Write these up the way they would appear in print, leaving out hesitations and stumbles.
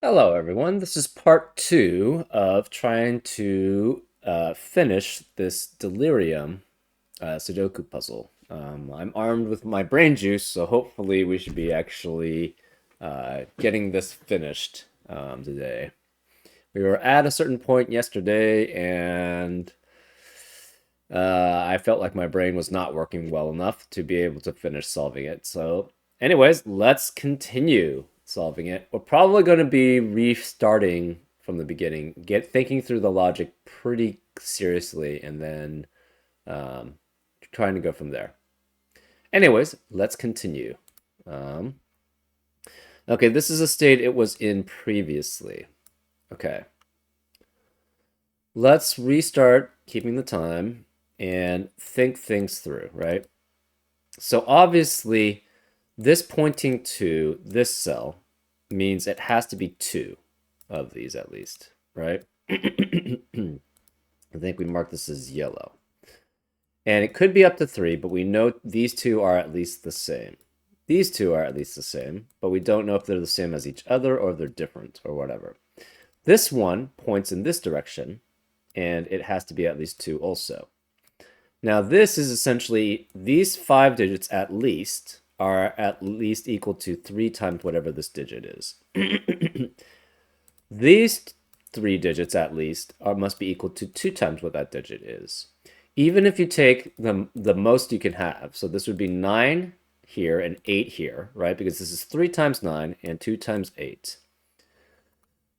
Hello, everyone. This is part two of trying to finish this Delirium Sudoku puzzle. I'm armed with my brain juice, so hopefully we should be actually getting this finished today. We were at a certain point yesterday, and I felt like my brain was not working well enough to be able to finish solving it. So, anyways, let's continue solving it. We're probably going to be restarting from the beginning, get thinking through the logic pretty seriously, and then um, trying to go from there. Anyways, let's continue. Um, okay, this is a state it was in previously. Okay, let's restart, keeping the time, and think things through, right? So obviously, this pointing to this cell means it has to be two of these at least, right? I think we mark this as yellow. And it could be up to three, but we know these two are at least the same. These two are at least the same, but we don't know if they're the same as each other or they're different or whatever. This one points in this direction, and it has to be at least two also. Now, this is essentially these 5 digits at least are at least equal to 3 times whatever this digit is. These 3 digits at least must be equal to 2 times what that digit is. Even if you take the most you can have, so this would be 9 here and 8 here, right? Because this is 3 times 9 and 2 times 8.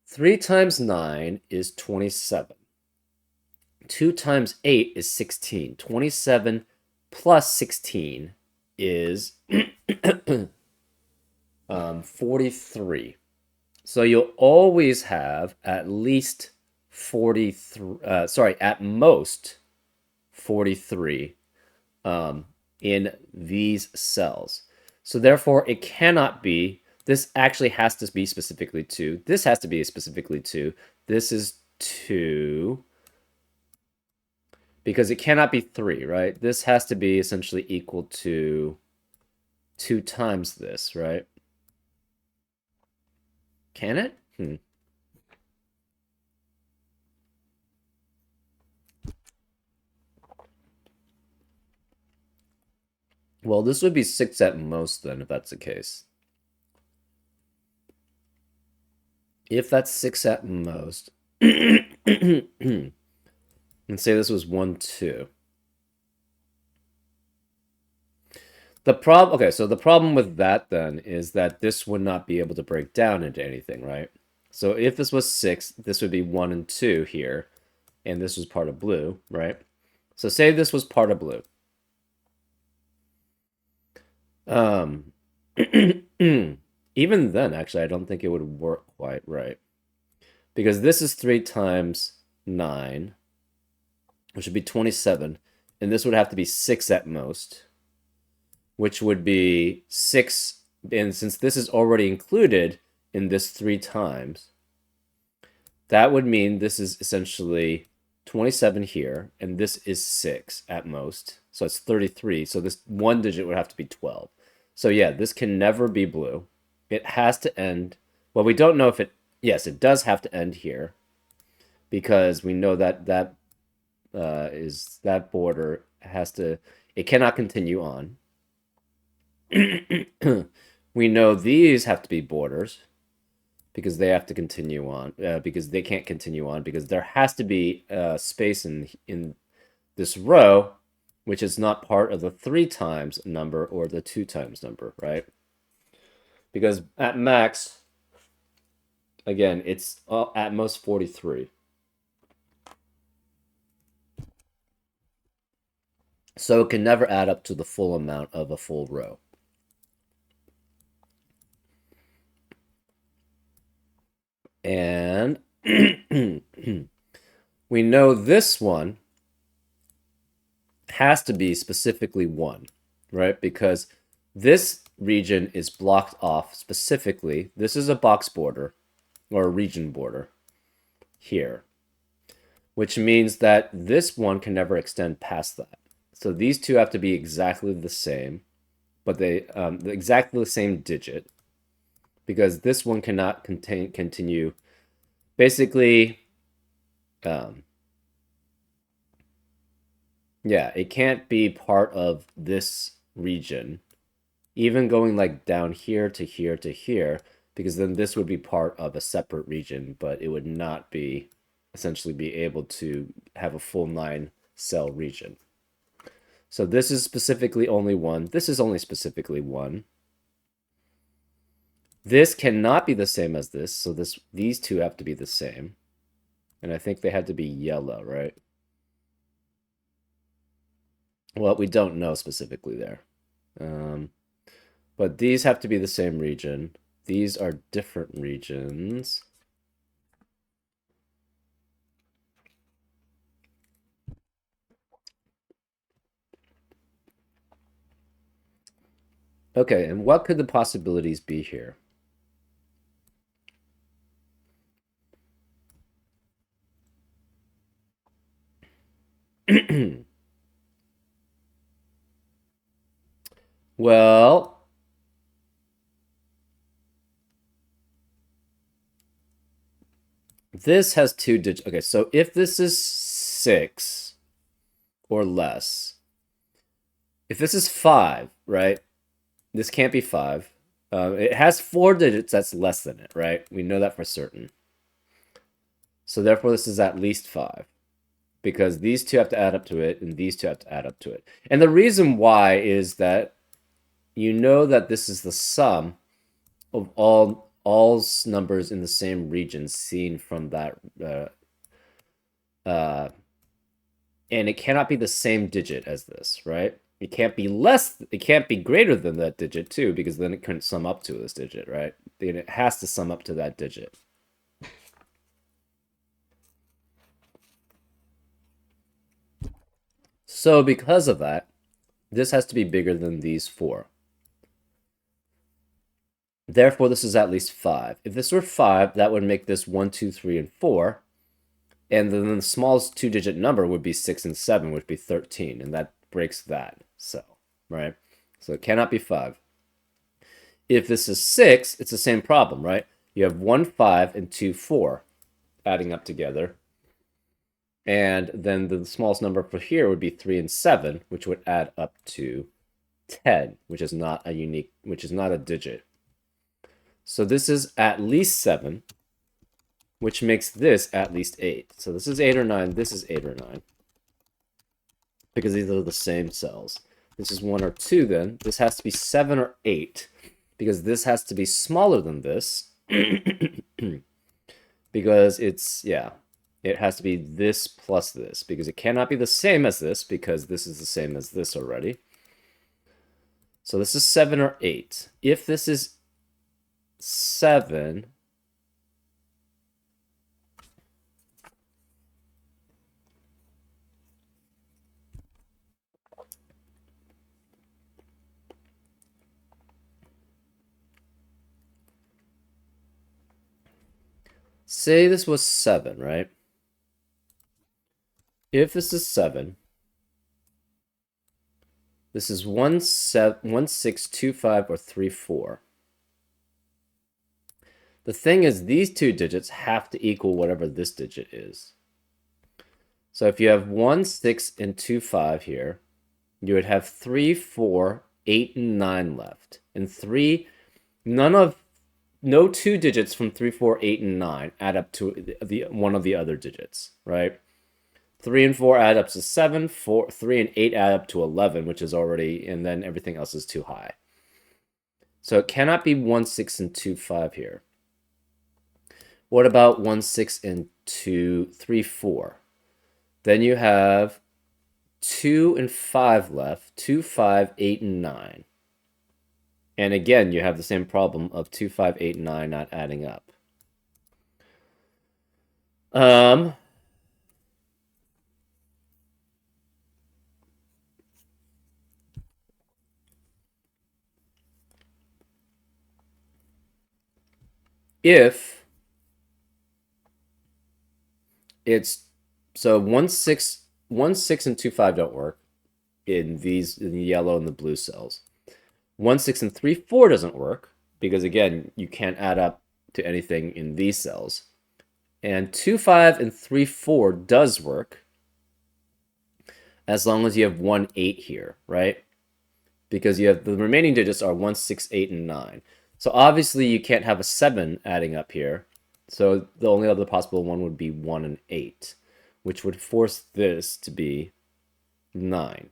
3 times 9 is 27. 2 times 8 is 16. 27 plus 16 is 43. So you'll always have at least 43, at most 43 in these cells. So therefore, it cannot be, this actually has to be specifically 2. This has to be specifically 2. This is 2 because it cannot be 3, right? This has to be essentially equal to 2 times this, right? Can it? Well, this would be 6 at most then, if that's the case. If that's 6 at most, and say this was 1, 2. Okay, so the problem with that then is that this would not be able to break down into anything, right? So if this was 6, this would be 1 and 2 here, and this was part of blue, right? So say this was part of blue. Even then, actually, I don't think it would work quite right. Because this is 3 times 9, which would be 27, and this would have to be 6 at most, which would be 6, and since this is already included in this 3 times, that would mean this is essentially 27 here, and this is 6 at most, so it's 33, so this one digit would have to be 12. So yeah, this can never be blue. It has to end, well, we don't know if it, yes, it does have to end here, because we know that that border has to, it cannot continue on. We know these have to be borders because they have to continue on, because they can't continue on, because there has to be space in this row, which is not part of the 3 times number or the 2 times number, right? Because at max, again, it's at most 43. So it can never add up to the full amount of a full row. And we know this one has to be specifically 1, right? Because this region is blocked off specifically. This is a box border or a region border here, which means that this one can never extend past that. So these two have to be exactly the same, but they exactly the same digit, because this one cannot continue. Basically, yeah, it can't be part of this region, even going like down here to here to here, because then this would be part of a separate region, but it would not be essentially be able to have a full 9-cell region. So this is specifically only one. This is only specifically one. This cannot be the same as this, so these two have to be the same. And I think they had to be yellow, right? Well, we don't know specifically there. But these have to be the same region. These are different regions. Okay, and what could the possibilities be here? Well, this has 2 digits. Okay, so if this is 6 or less, if this is 5, right? This can't be 5. It has 4 digits that's less than it, right? We know that for certain. So therefore, this is at least 5. Because these two have to add up to it, and these two have to add up to it. And the reason why is that you know that this is the sum of all numbers in the same region seen from that, and it cannot be the same digit as this, right? It can't be less, it can't be greater than that digit too, because then it couldn't sum up to this digit, right? Then it has to sum up to that digit. So because of that, this has to be bigger than these 4. Therefore, this is at least 5. If this were 5, that would make this 1, 2, 3, and 4. And then the smallest 2-digit number would be 6 and 7, which would be 13. And that breaks that cell, right? So it cannot be 5. If this is 6, it's the same problem, right? You have 1, 5, and 2, 4 adding up together. And then the smallest number for here would be 3 and 7, which would add up to 10, which is not a digit. So this is at least 7, which makes this at least 8. So this is 8 or 9, this is 8 or 9. Because these are the same cells. This is 1 or 2 then. This has to be 7 or 8. Because this has to be smaller than this. Because it's, yeah, it has to be this plus this. Because it cannot be the same as this, because this is the same as this already. So this is 7 or 8. If this is 7, say this was 7, right? If this is 7, this is 1, 6, 2, 5, or 3, 4. The thing is, these two digits have to equal whatever this digit is. So if you have 1, 6, and 2, 5 here, you would have 3, 4, 8, and 9 left. And no 2 digits from 3, 4, 8, and 9 add up to one of the other digits, right? 3 and 4 add up to 7, 3 and 8 add up to 11, which is already, and then everything else is too high. So it cannot be 1, 6, and 2, 5 here. What about 1, 6, and 2, 3, 4? Then you have 2 and 5 left. 2, 5, 8, and 9. And again, you have the same problem of 2, 5, 8, and 9 not adding up. If it's so 1, 6, 1, 6, and 2, 5 don't work in the yellow and the blue cells. 1, 6, and 3, 4 doesn't work because again, you can't add up to anything in these cells. And 2, 5, and 3, 4 does work as long as you have 1, 8 here, right? Because you have the remaining digits are 1, 6, 8, and 9. So obviously you can't have a 7 adding up here. So the only other possible one would be 1 and 8, which would force this to be 9.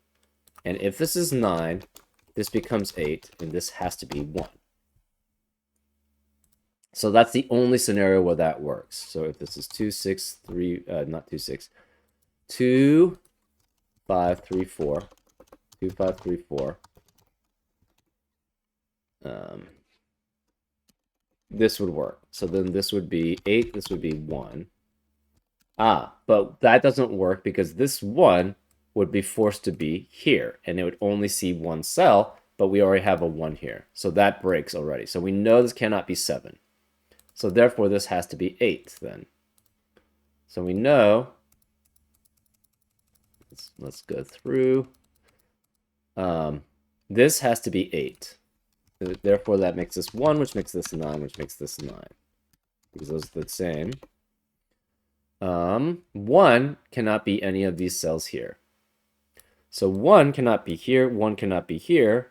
And if this is 9, this becomes 8, and this has to be 1. So that's the only scenario where that works. So if this is 2, 6, 3, not 2, 6, 2, 5, 3, 4, 2, 5, 3, 4. This would work. So then this would be 8, this would be 1. But that doesn't work because this 1 would be forced to be here, and it would only see one cell, but we already have a 1 here. So that breaks already. So we know this cannot be 7. So therefore, this has to be 8 then. So we know, let's go through. This has to be 8. Therefore, that makes this 1, which makes this 9, which makes this 9. Because those are the same. 1 cannot be any of these cells here. So 1 cannot be here, 1 cannot be here,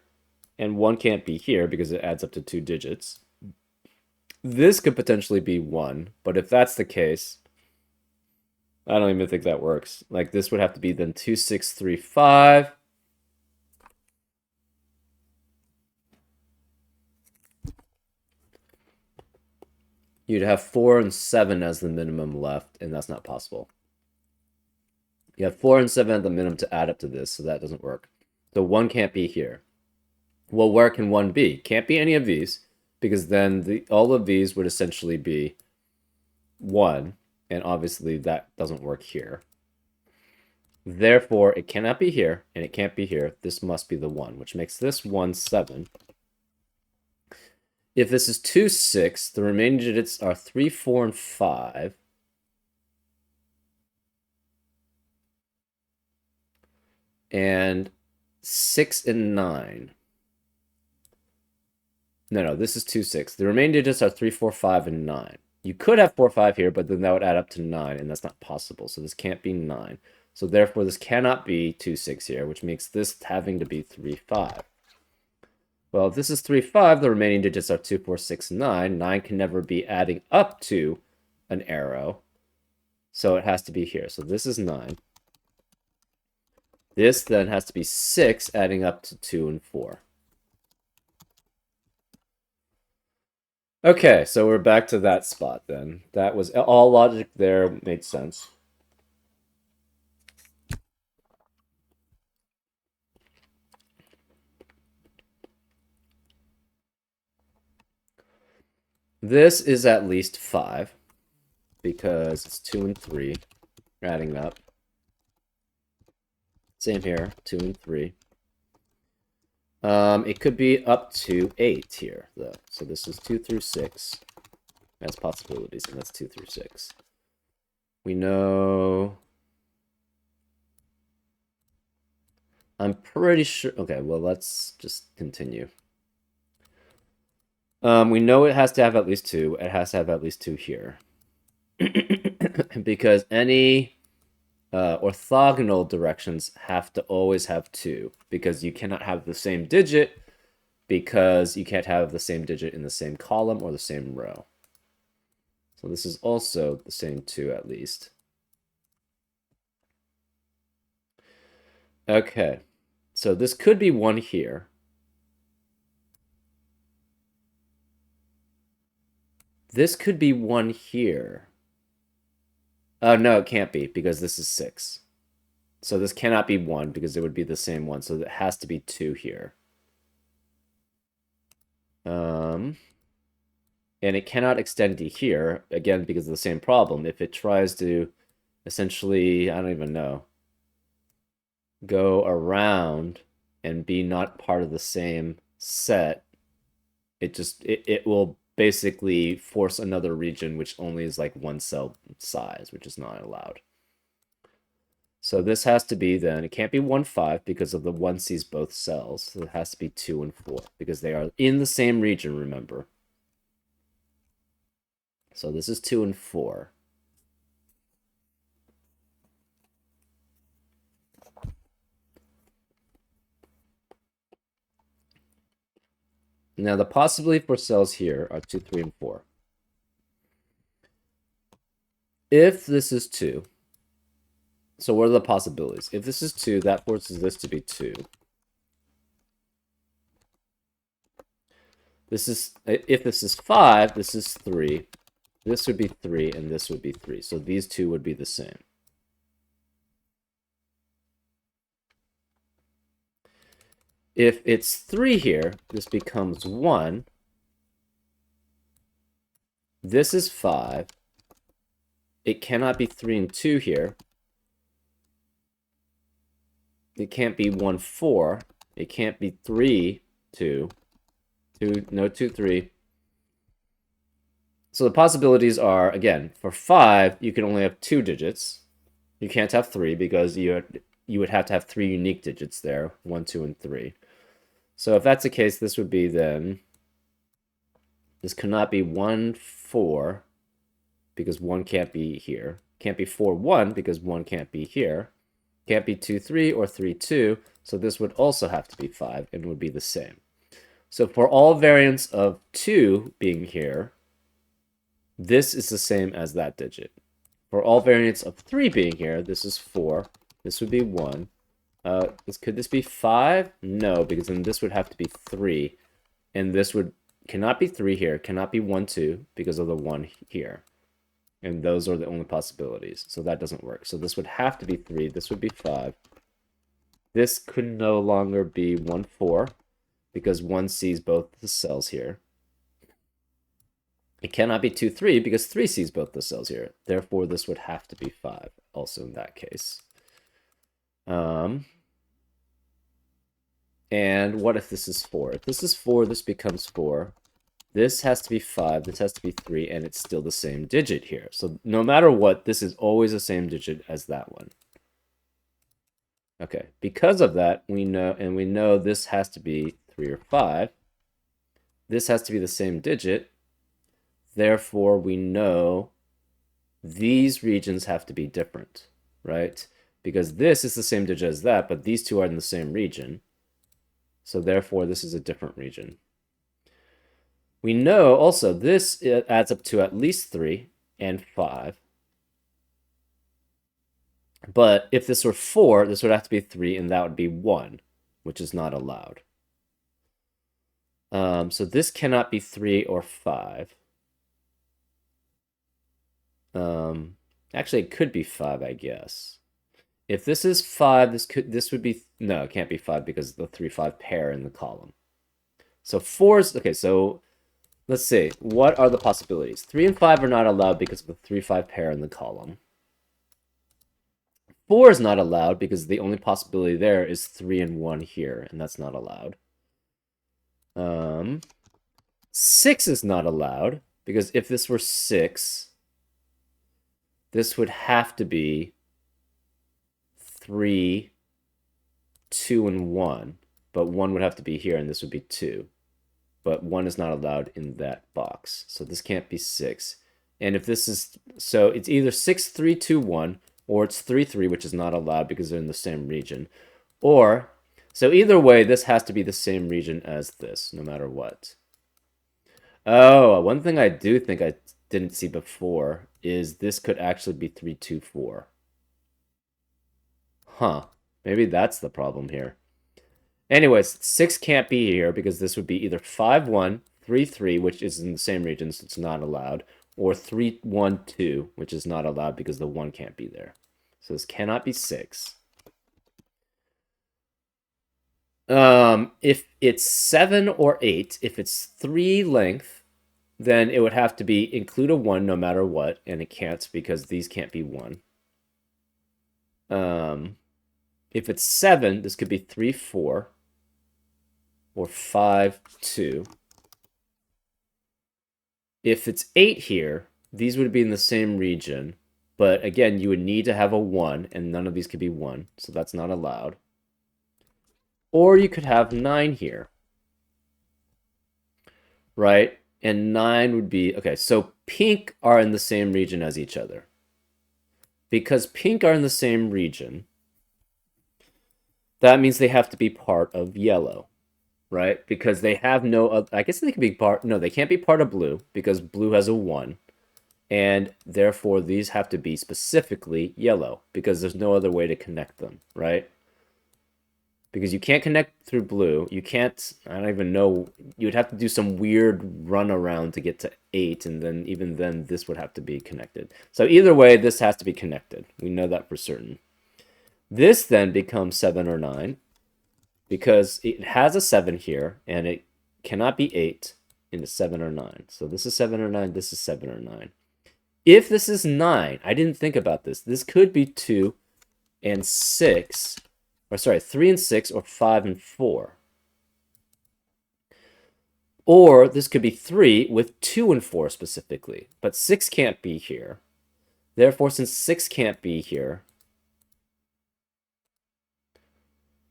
and 1 can't be here because it adds up to 2 digits. This could potentially be 1, but if that's the case, I don't even think that works. Like, this would have to be then 2, 6, 3, 5. You'd have 4 and 7 as the minimum left, and that's not possible. You have 4 and 7 at the minimum to add up to this, so that doesn't work. So 1 can't be here. Well, where can 1 be? Can't be any of these, because then all of these would essentially be 1, and obviously that doesn't work here. Therefore, it cannot be here, and it can't be here. This must be the 1, which makes this 1, 7. If this is 2, 6, the remaining digits are 3, 4, and 5. And 6 and 9. No, this is 2, 6. The remaining digits are 3, 4, 5, and 9. You could have 4, 5 here, but then that would add up to 9, and that's not possible. So this can't be 9. So therefore, this cannot be 2, 6 here, which makes this having to be 3, 5. Well, if this is 3, 5, the remaining digits are 2, 4, 6, 9. 9 can never be adding up to an arrow. So it has to be here. So this is 9. This then has to be 6, adding up to 2 and 4. Okay, so we're back to that spot then. That was all logic there, made sense. This is at least 5, because it's 2 and 3, adding up. Same here, 2 and 3. It could be up to 8 here, though. So this is 2 through 6. That's possibilities, and that's 2 through 6. We know... I'm pretty sure... Okay, well, let's just continue. We know it has to have at least 2. It has to have at least 2 here. Because any orthogonal directions have to always have 2. Because you cannot have the same digit, because you can't have the same digit in the same column or the same row. So this is also the same 2 at least. Okay, so this could be 1 here. This could be 1 here. Oh, no, it can't be, because this is 6. So this cannot be 1, because it would be the same 1. So it has to be 2 here. And it cannot extend to here, again, because of the same problem. If it tries to essentially, I don't even know, go around and be not part of the same set, it will basically force another region which only is like 1 cell size, which is not allowed. So this has to be then, it can't be 1, 5 because of the 1 sees both cells. So it has to be 2 and 4 because they are in the same region, remember. So this is 2 and 4. Now the possibility for cells here are 2, 3, and 4. If this is 2, so what are the possibilities? If this is 2, that forces this to be 2. If this is 5, this is 3. This would be 3, and this would be 3. So these two would be the same. If it's 3 here, this becomes 1. This is 5. It cannot be 3 and 2 here. It can't be 1, 4. It can't be 3, 2. No 2, 3. So the possibilities are, again, for 5, you can only have 2 digits. You can't have 3 because you would have to have 3 unique digits there, 1, 2, and 3. So if that's the case, this would be then, this cannot be 1, 4, because 1 can't be here. Can't be 4, 1, because 1 can't be here. Can't be 2, 3, or 3, 2, so this would also have to be 5, and would be the same. So for all variants of 2 being here, this is the same as that digit. For all variants of 3 being here, this is 4, this would be 1. Could this be 5? No, because then this would have to be 3. And this cannot be 3 here, cannot be 1, 2, because of the 1 here. And those are the only possibilities. So that doesn't work. So this would have to be 3, this would be 5. This could no longer be 1, 4, because 1 sees both the cells here. It cannot be 2, 3, because 3 sees both the cells here. Therefore, this would have to be 5, also in that case. And what if this is 4? If this is 4, this becomes 4. This has to be 5, this has to be 3, and it's still the same digit here. So no matter what, this is always the same digit as that one. Okay, because of that, we know this has to be 3 or 5. This has to be the same digit. Therefore, we know these regions have to be different, right? Because this is the same digit as that, but these two are in the same region. So therefore, this is a different region. We know also this adds up to at least 3 and 5. But if this were 4, this would have to be 3, and that would be 1, which is not allowed. So this cannot be 3 or 5. Actually, it could be 5, I guess. If this is 5, this would be... No, it can't be 5 because of the 3, 5 pair in the column. So 4 is... Okay, so let's see. What are the possibilities? 3 and 5 are not allowed because of the 3, 5 pair in the column. 4 is not allowed because the only possibility there is 3 and 1 here, and that's not allowed. 6 is not allowed because if this were 6, this would have to be 3, 2, and 1. But 1 would have to be here, and this would be 2. But 1 is not allowed in that box. So this can't be 6. And if this is... So it's either 6, 3, 2, 1, or it's 3, 3, which is not allowed because they're in the same region. Or... So either way, this has to be the same region as this, no matter what. Oh, one thing I do think I didn't see before is this could actually be 3, 2, 4. Huh. Maybe that's the problem here. Anyways, 6 can't be here because this would be either 5, 1, 3, 3, which is in the same region, so it's not allowed, or 3, 1, 2, which is not allowed because the 1 can't be there. So this cannot be 6. If it's 7 or 8, if it's 3 length, then it would have to be include a 1 no matter what, and it can't because these can't be 1. If it's 7, this could be 3, 4, or 5, 2. If it's 8 here, these would be in the same region, But again, you would need to have a 1, and none of these could be 1, so that's not allowed. Or you could have 9 here, right? And 9 would be, okay, so pink are in the same region as each other. Because pink are in the same region, that means they have to be part of yellow, right? Because they have no other, I guess they can be part, no, they can't be part of blue because blue has a 1. And therefore, these have to be specifically yellow because there's no other way to connect them, right? Because you can't connect through blue. You can't, I don't even know, you would have to do some weird run around to get to 8, and then even then, this would have to be connected. So either way, this has to be connected. We know that for certain. This then becomes 7 or 9 because it has a 7 here, and it cannot be 8 into 7 or 9. So this is 7 or 9, this is 7 or 9. If this is 9, I didn't think about this. This could be 2 and 6, or sorry, 3 and 6, or 5 and 4. Or this could be 3 with 2 and 4 specifically. But 6 can't be here. Therefore, since 6 can't be here,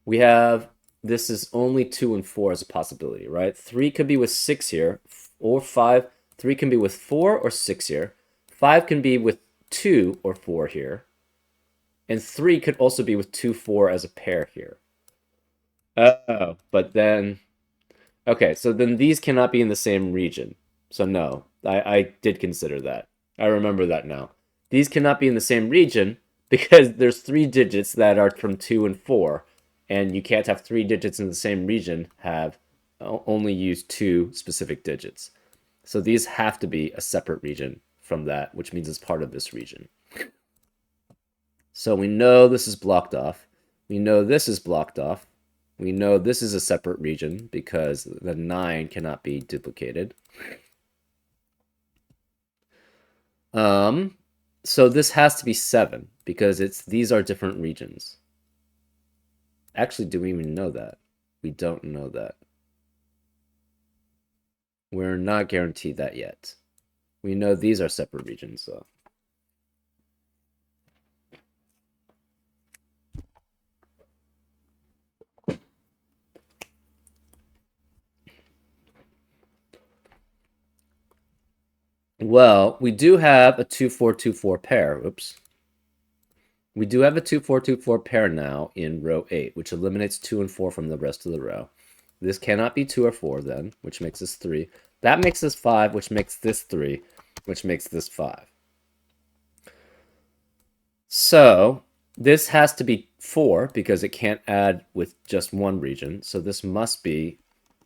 we have, this is only 2 and 4 as a possibility, right? 3 could be with 6 here, or 5. 3 can be with 4 or 6 here. 5 can be with 2 or 4 here. And 3 could also be with 2, 4 as a pair here. Oh, but then... Okay, so then these cannot be in the same region. So no, I did consider that. I remember that now. These cannot be in the same region because there's 3 digits that are from 2 and 4. And you can't have 3 digits in the same region have only use 2 specific digits. So these have to be a separate region from that, which means it's part of this region. So we know this is blocked off. We know this is blocked off. We know this is a separate region because the 9 cannot be duplicated. So this has to be 7 because these are different regions. Actually, do we even know that? We don't know that. We're not guaranteed that yet. We know these are separate regions, though. Well, we do have a 2-4-2-4 pair. Oops. We do have a 2-4-2-4 pair now in row 8, which eliminates 2 and 4 from the rest of the row. This cannot be 2 or 4 then, which makes this 3. That makes this 5, which makes this 3, which makes this 5. So this has to be 4 because it can't add with just one region. So this must be,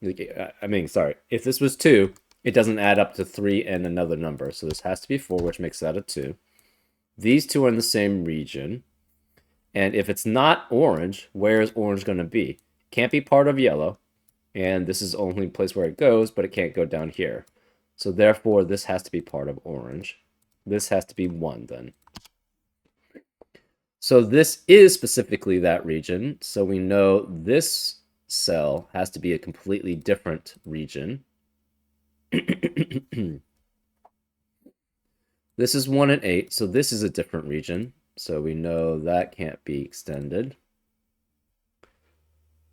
if this was 2, it doesn't add up to 3 and another number. So this has to be 4, which makes that a 2. These two are in the same region. And if it's not orange, where is orange going to be? Can't be part of yellow. And this is the only place where it goes, but it can't go down here. So therefore, this has to be part of orange. This has to be 1 then. So this is specifically that region. So we know this cell has to be a completely different region. This is 1 and 8, so this is a different region. So we know that can't be extended.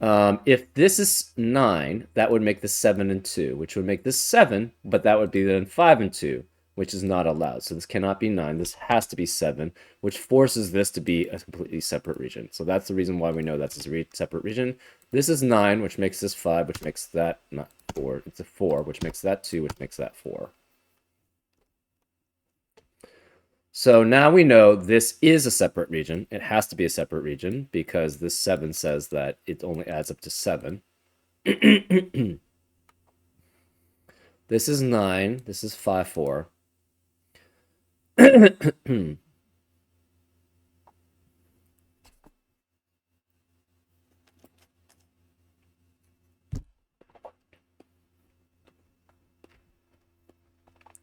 If this is 9, that would make this 7 and 2, which would make this 7, but that would be then 5 and 2, which is not allowed. So this cannot be 9. This has to be 7, which forces this to be a completely separate region. So that's the reason why we know that's a separate region. This is 9, which makes this 5, which makes that not 4. It's a 4, which makes that 2, which makes that 4. So now we know this is a separate region. It has to be a separate region because this 7 says that it only adds up to 7. This is 9. This is 5, 4. The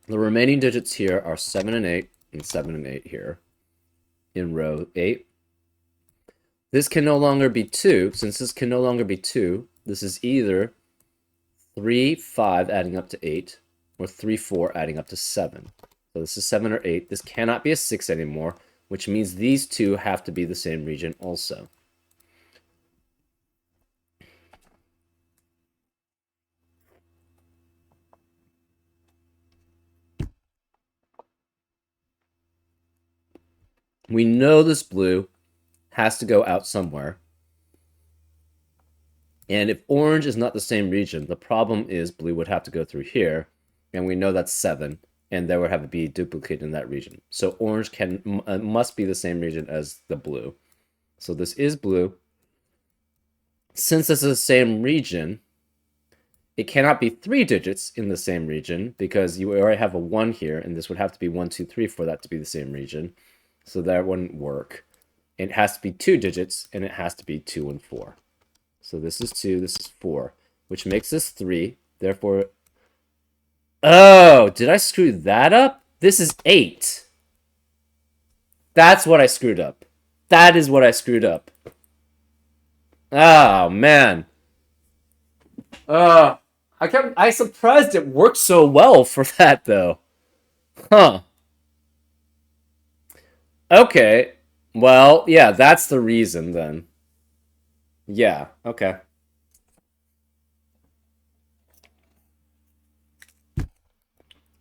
remaining digits here are 7 and 8, and 7 and 8 here in row 8. This can no longer be 2. Since this can no longer be 2, this is either 3, 5 adding up to 8, or 3, 4 adding up to 7. So this is 7 or 8. This cannot be a 6 anymore, which means these two have to be the same region also. We know this blue has to go out somewhere. And if orange is not the same region, the problem is blue would have to go through here, and we know that's 7, and there would have to be a duplicate in that region. So orange must be the same region as the blue. So this is blue. Since this is the same region, it cannot be 3 digits in the same region because you already have a 1 here, and this would have to be 1, 2, 3 for that to be the same region. So that wouldn't work. It has to be 2 digits, and it has to be 2 and 4. So this is 2, this is 4, which makes this 3. Therefore, oh, did I screw that up? This is 8. That's what I screwed up. That is what I screwed up. Oh, man. I surprised it worked so well for that, though. Huh. Okay. Well, yeah, that's the reason, then. Yeah, okay.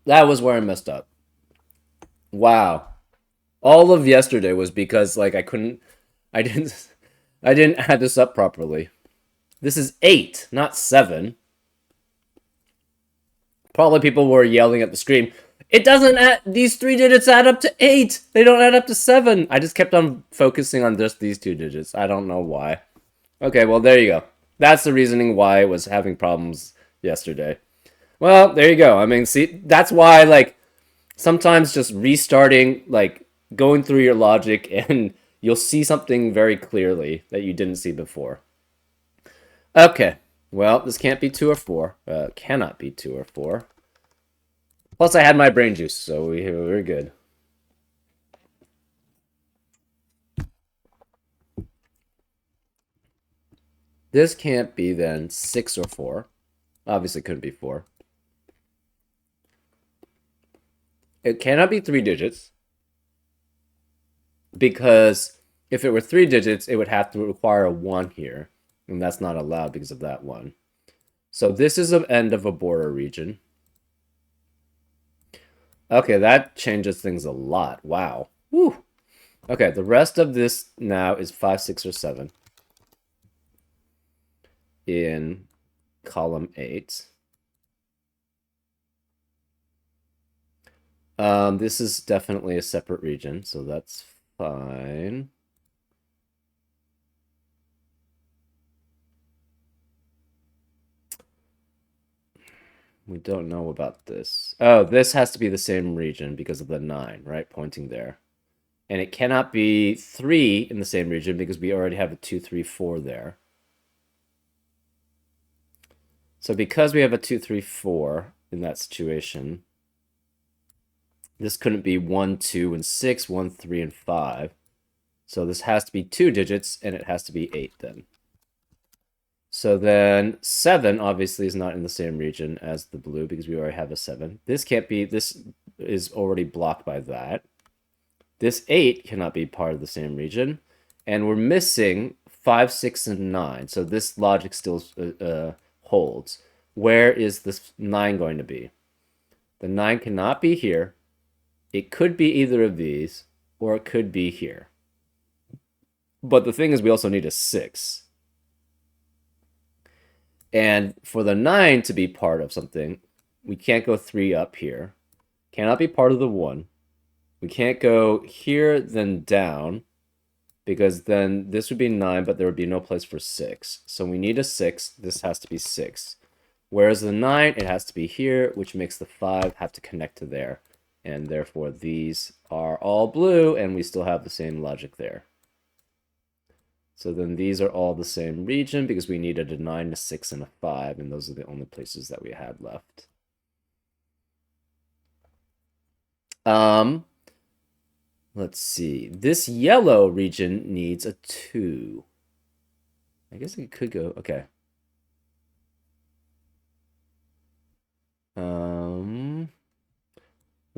That was where I messed up. Wow. All of yesterday was because like I didn't I didn't add this up properly. This is 8, not 7. Probably people were yelling at the screen. It doesn't add, these 3 digits add up to 8. They don't add up to 7. I just kept on focusing on just these 2 digits. I don't know why. Okay, well there you go. That's the reasoning why I was having problems yesterday. Well, there you go. I mean, see, that's why like sometimes just restarting, like going through your logic, and you'll see something very clearly that you didn't see before. Okay, well, this can't be 2 or 4. Cannot be 2 or 4. Plus, I had my brain juice, so we're good. This can't be then 6 or 4. Obviously, couldn't be 4. It cannot be 3 digits because if it were 3 digits, it would have to require a 1 here, and that's not allowed because of that 1. So this is the end of a border region. Okay, that changes things a lot. Wow. Woo. Okay, the rest of this now is 5, 6, or 7 in column 8. This is definitely a separate region, so that's fine. We don't know about this. Oh, this has to be the same region because of the 9, right? Pointing there. And it cannot be 3 in the same region because we already have a 2, 3, 4 there. So because we have a 2, 3, 4 in that situation, this couldn't be 1, 2, and 6, 1, 3, and 5. So this has to be 2 digits, and it has to be 8 then. So then 7 obviously is not in the same region as the blue because we already have a 7. This can't be, this is already blocked by that. This 8 cannot be part of the same region. And we're missing 5, 6, and 9. So this logic still holds. Where is this 9 going to be? The 9 cannot be here. It could be either of these, or it could be here. But the thing is, we also need a 6. And for the 9 to be part of something, we can't go 3 up here. Cannot be part of the 1. We can't go here, then down, because then this would be 9, but there would be no place for 6. So we need a 6. This has to be 6. Whereas the 9, it has to be here, which makes the 5 have to connect to there. And therefore, these are all blue, and we still have the same logic there. So then these are all the same region because we needed a 9, a 6, and a 5, and those are the only places that we had left. Let's see. This yellow region needs a 2. I guess it could go, okay.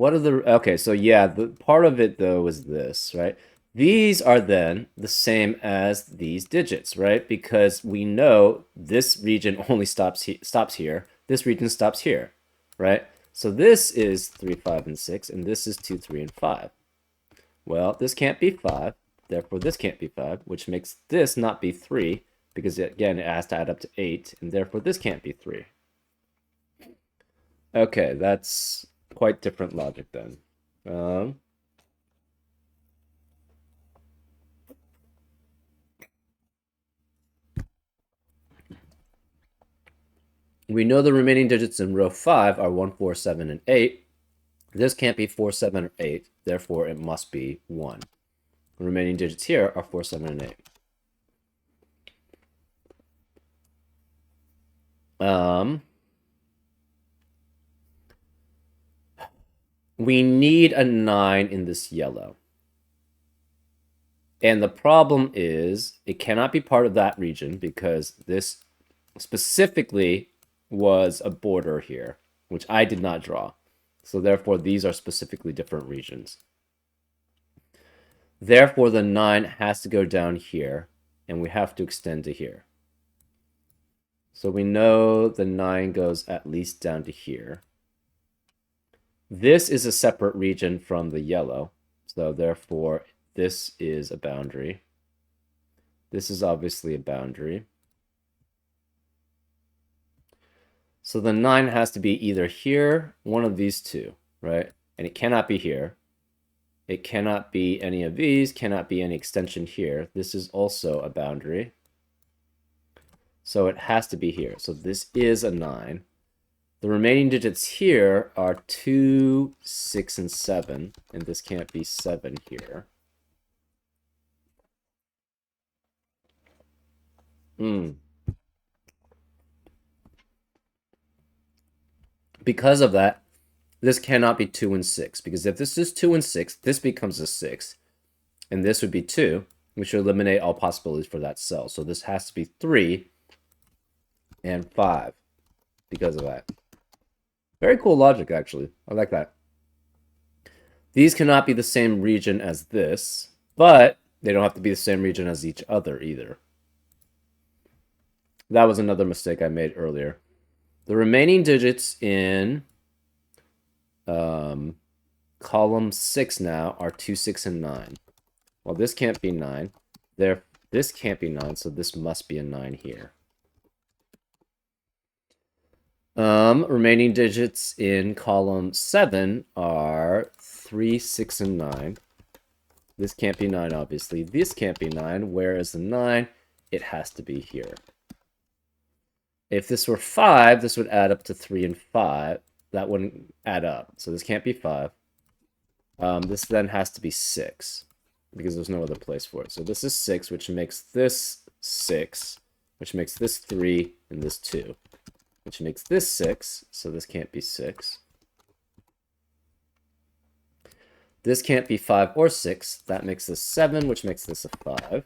What are the okay, so yeah, the part of it though is this, right? These are then the same as these digits, right? Because we know this region only stops here. This region stops here, right? So this is 3, 5, and 6, and this is 2, 3, and 5. Well, this can't be 5, therefore this can't be 5, which makes this not be 3, because again, it has to add up to 8, and therefore this can't be 3. Okay, that's quite different logic then. Um, we know the remaining digits in row 5 are 1, 4, 7, and 8. This can't be 4, 7, or 8, therefore it must be 1. The remaining digits here are 4, 7, and 8. We need a 9 in this yellow. And the problem is it cannot be part of that region because this specifically was a border here, which I did not draw. So therefore, these are specifically different regions. Therefore, the 9 has to go down here, and we have to extend to here. So we know the 9 goes at least down to here. This is a separate region from the yellow, so therefore this is a boundary. This is obviously a boundary. So the 9 has to be either here, one of these two, right? And it cannot be here. It cannot be any of these, cannot be any extension here. This is also a boundary. So it has to be here. So this is a 9. The remaining digits here are 2, 6, and 7. And this can't be 7 here. Because of that, this cannot be 2 and 6. Because if this is 2 and 6, this becomes a 6. And this would be 2. We should eliminate all possibilities for that cell. So this has to be 3 and 5 because of that. Very cool logic, actually. I like that. These cannot be the same region as this, but they don't have to be the same region as each other either. That was another mistake I made earlier. The remaining digits in column 6 now are 2, 6, and 9. Well, this can't be 9. This can't be 9, so this must be a 9 here. Remaining digits in column 7 are 3, 6, and 9. This can't be 9, obviously. This can't be 9. Where is the 9? It has to be here. If this were 5, this would add up to 3 and 5. That wouldn't add up. So this can't be 5. This then has to be 6 because there's no other place for it. So this is 6, which makes this 6, which makes this 3, and this 2, which makes this 6. So this can't be 6. This can't be 5 or 6. That makes this 7, which makes this a 5.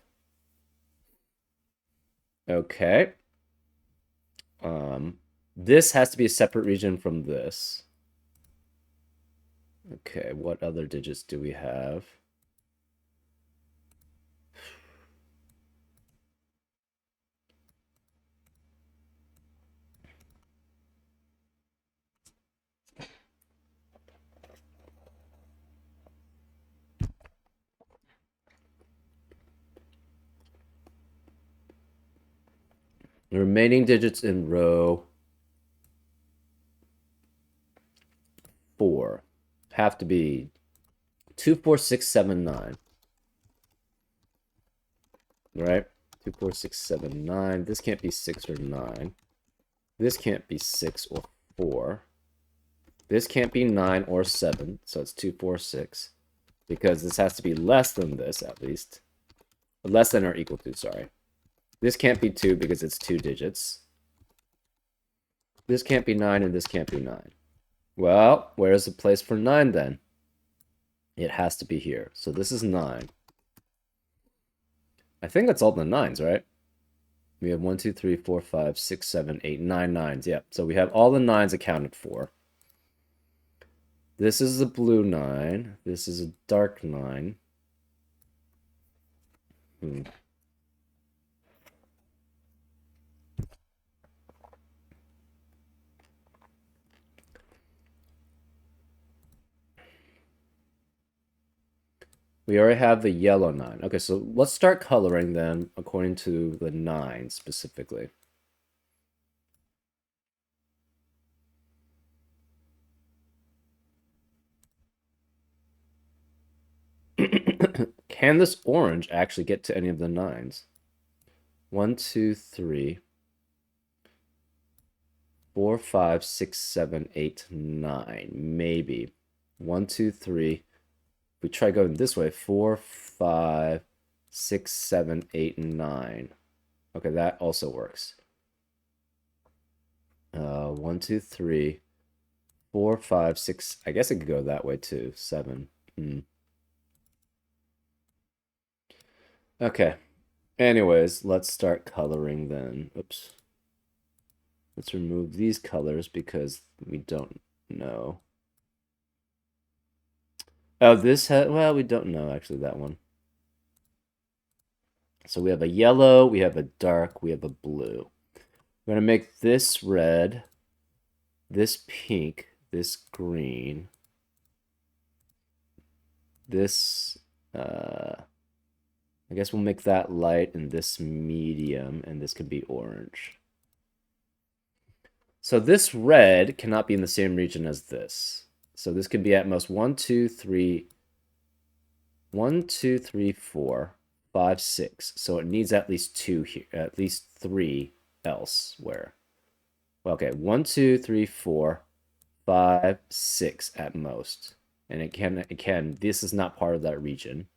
Okay. This has to be a separate region from this. Okay, what other digits do we have? The remaining digits in row 4 have to be 2, 4, 6, 7, 9. Right? 2, 4, 6, 7, 9. This can't be 6 or 9. This can't be 6 or 4. This can't be 9 or 7, so it's 2, 4, 6. Because this has to be less than this, at least. Less than or equal to, sorry. This can't be 2 because it's 2 digits. This can't be 9, and this can't be 9. Well, where's the place for 9 then? It has to be here. So this is 9. I think that's all the 9s, right? We have 1, 2, 3, 4, 5, 6, 7, 8, 9 9s. Yeah, so we have all the 9s accounted for. This is a blue 9. This is a dark 9. Hmm. We already have the yellow 9. Okay, so let's start coloring then according to the 9 specifically. Can this orange actually get to any of the 9s? 1, 2, 3, 4, 5, 6, 7, 8, 9. Maybe. 1, 2, 3. We try going this way. 4, 5, 6, 7, 8, 9. Okay, that also works. 1, 2, 3, 4, 5, 6. I guess it could go that way too. 7. Okay. Anyways, let's start coloring then. Oops. Let's remove these colors because we don't know. Oh, this has, well, we don't know actually that one. So we have a yellow, we have a dark, we have a blue. We're going to make this red, this pink, this green, this, I guess we'll make that light and this medium, and this could be orange. So this red cannot be in the same region as this. So this could be at most 1, 2, 3, 1, 2, 3, 4, 5, 6. So it needs at least 2 here, at least 3 elsewhere. Okay, 1, 2, 3, 4, 5, 6 at most. And this is not part of that region.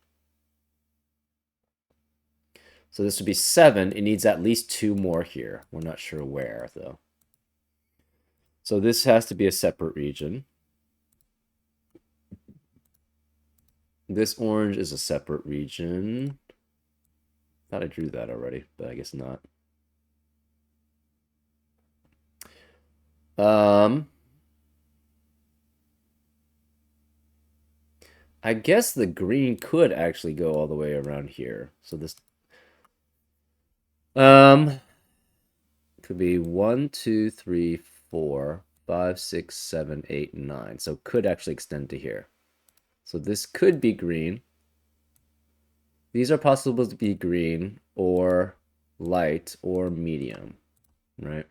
So this would be 7. It needs at least 2 more here. We're not sure where, though. So this has to be a separate region. This orange is a separate region. Thought I drew that already, but I guess not. I guess the green could actually go all the way around here. So this could be 1, 2, 3, 4, 5, 6, 7, 8, 9. So could actually extend to here. So this could be green. These are possible to be green or light or medium, right?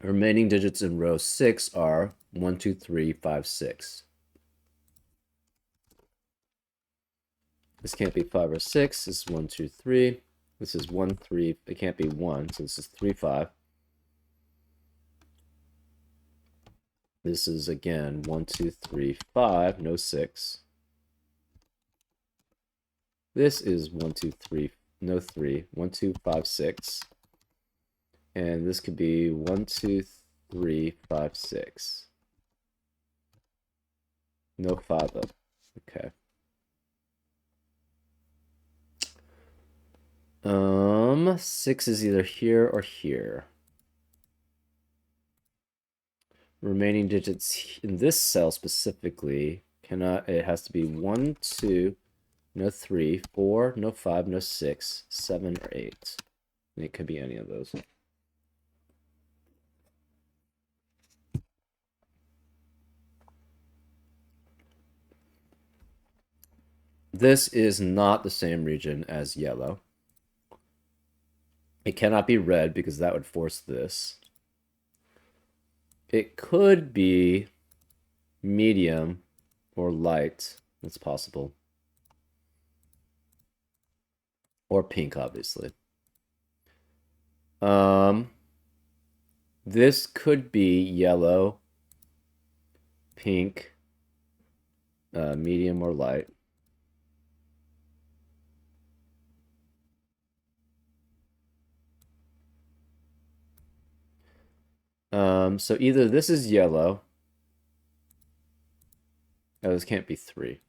Remaining digits in row 6 are 1, 2, 3, 5, 6. This can't be 5 or 6. This is 1, 2, 3. This is 1, 3. It can't be 1, so this is 3, 5. This is, again, 1, 2, 3, 5. No 6. This is 1, 2, 3. No 3. 1, 2, 5, 6. And this could be 1, 2, 3, 5, 6. No 5 though. Okay. 6 is either here or here. Remaining digits in this cell specifically cannot, it has to be 1, 2, no 3, 4, no 5, no 6, 7, or 8. And it could be any of those. This is not the same region as yellow. It cannot be red because that would force this. It could be medium or light. That's possible. Or pink, obviously. This could be yellow, pink, medium or light. So either this is yellow, Oh, this can't be 3.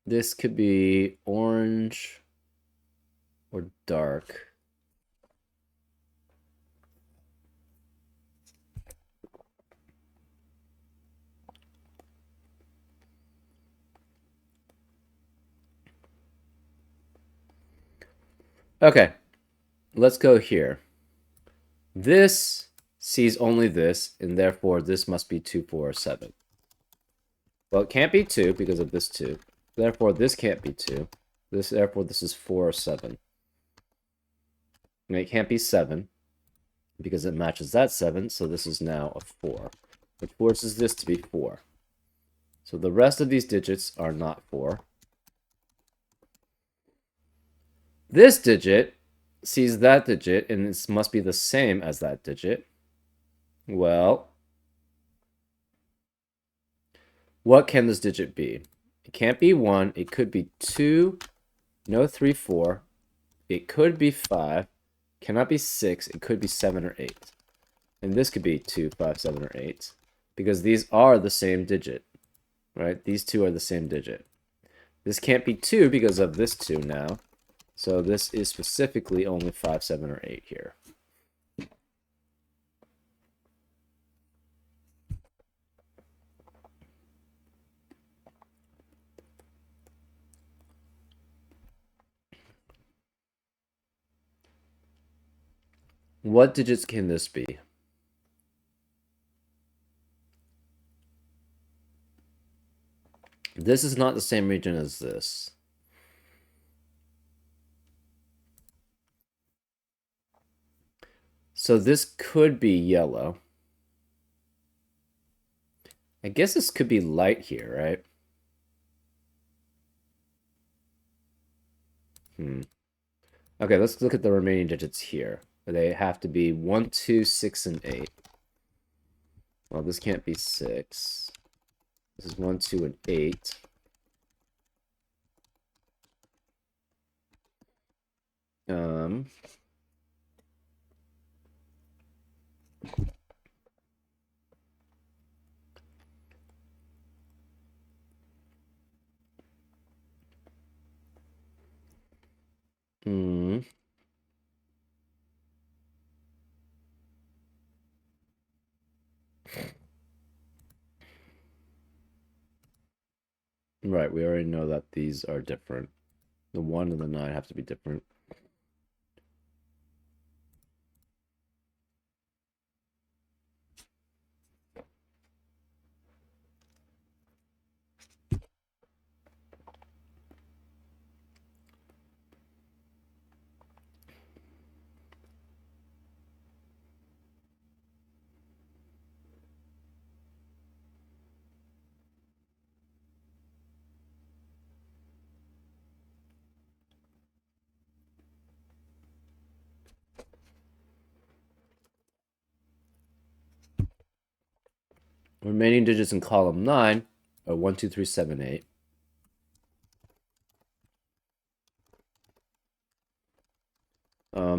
This could be orange or dark. Okay, let's go here. This sees only this, and therefore this must be 2, 4, or 7. Well, it can't be 2 because of this 2. Therefore, this can't be 2. Therefore, this is 4 or 7. And it can't be 7 because it matches that 7, so this is now a 4, which forces this to be 4. So the rest of these digits are not 4. This digit sees that digit, and it must be the same as that digit. Well, what can this digit be? It can't be 1. It could be 2. No 3, 4. It could be 5. Cannot be 6. It could be 7 or 8. And this could be 2, 5, 7, or 8. Because these are the same digit. Right? These two are the same digit. This can't be 2 because of this 2 now. So this is specifically only 5, 7, or 8 here. What digits can this be? This is not the same region as this. So this could be yellow. I guess this could be light here, right? Okay, let's look at the remaining digits here. They have to be 1, 2, 6, and 8. Well, this can't be 6. This is 1, 2, and 8. Um, hmm. Right, we already know that these are different. The 1 and the 9 have to be different. Remaining digits in column 9 are 1, 2, 3, 7, 8.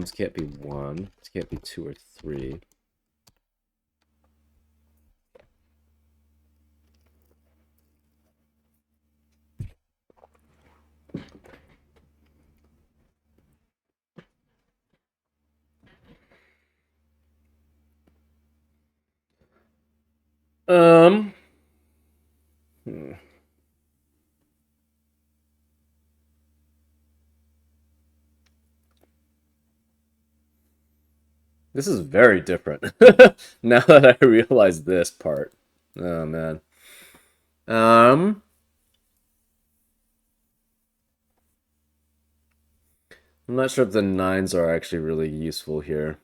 This can't be 1. This can't be 2 or 3. Um. Hmm. This is very different. Now that I realize this part. Oh man. Um. I'm not sure if the 9s are actually really useful here.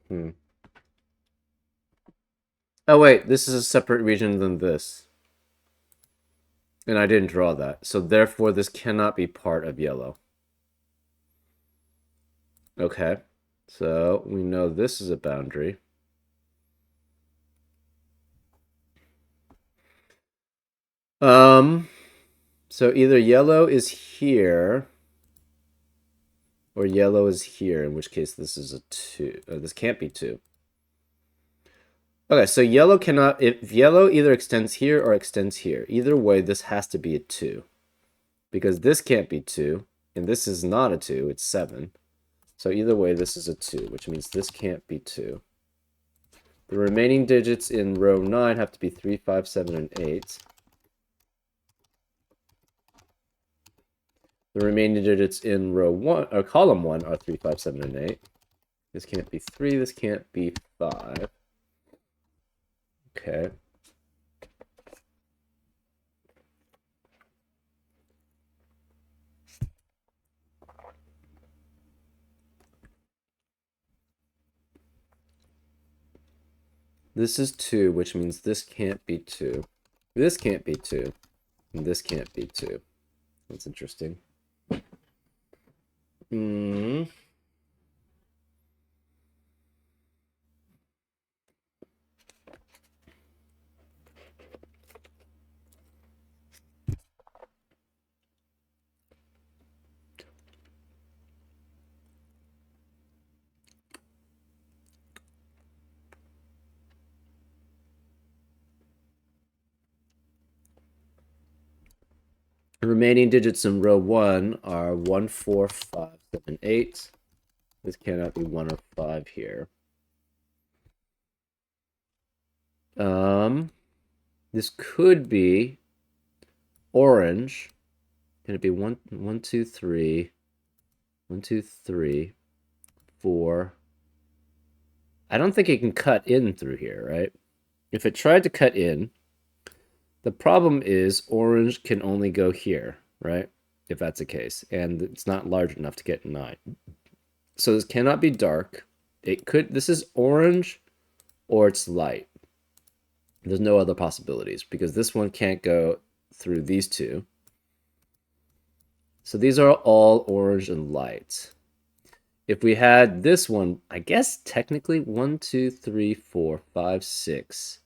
Hmm. Oh wait, this is a separate region than this. And I didn't draw that. So therefore this cannot be part of yellow. Okay. So we know this is a boundary. So either yellow is here or yellow is here, in which case this is a 2. This can't be 2. Okay, so yellow cannot, if yellow either extends here or extends here, either way, this has to be a 2. Because this can't be 2, and this is not a 2, it's 7. So either way, this is a 2, which means this can't be 2. The remaining digits in row 9 have to be 3, 5, 7, and 8. The remaining digits in row 1, or column 1, are 3, 5, 7, and 8. This can't be 3, this can't be 5. Okay. This is 2, which means this can't be 2. This can't be 2. And this can't be 2. That's interesting. Hmm. The remaining digits in row 1 are 1, 4, 5, 7, 8. This cannot be 1 or 5 here. This could be orange. Can it be 1, 1, 2, 3, 1, 2, 3, 4? I don't think it can cut in through here, right? If it tried to cut in, the problem is orange can only go here, right? If that's the case, and it's not large enough to get 9. So this cannot be dark. It could, this is orange or it's light. There's no other possibilities because this one can't go through these two. So these are all orange and light. If we had this one, I guess technically 1, 2, 3, 4, 5, 6,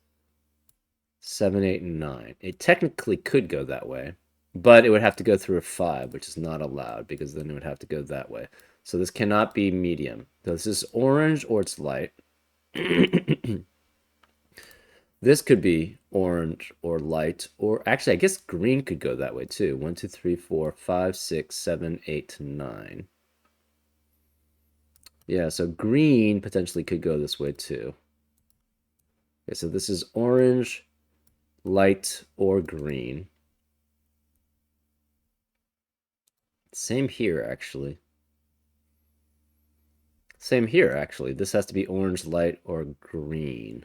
7, 8, and 9. It technically could go that way, but it would have to go through a 5, which is not allowed because then it would have to go that way. So this cannot be medium. This is orange or it's light. This could be orange or light, or actually, I guess green could go that way too. 1, 2, 3, 4, 5, 6, 7, 8, 9. Yeah, so green potentially could go this way too. Okay, so this is orange, light, or green. Same here, actually. Same here, actually. This has to be orange, light, or green.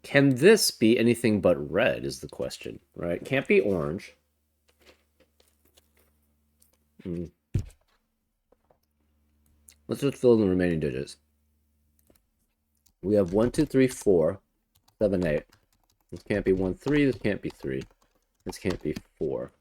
Can this be anything but red is the question, right? Can't be orange. Let's just fill in the remaining digits. We have 1, 2, 3, 4, 7, 8. This can't be 1, 3. This can't be 3. This can't be 4.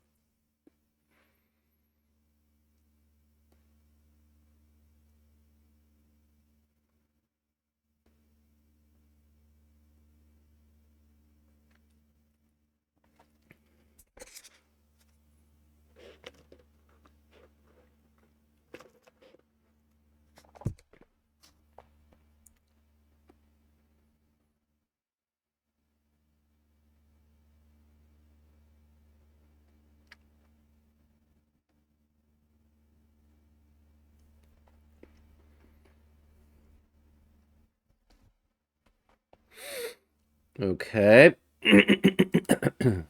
Okay. I'm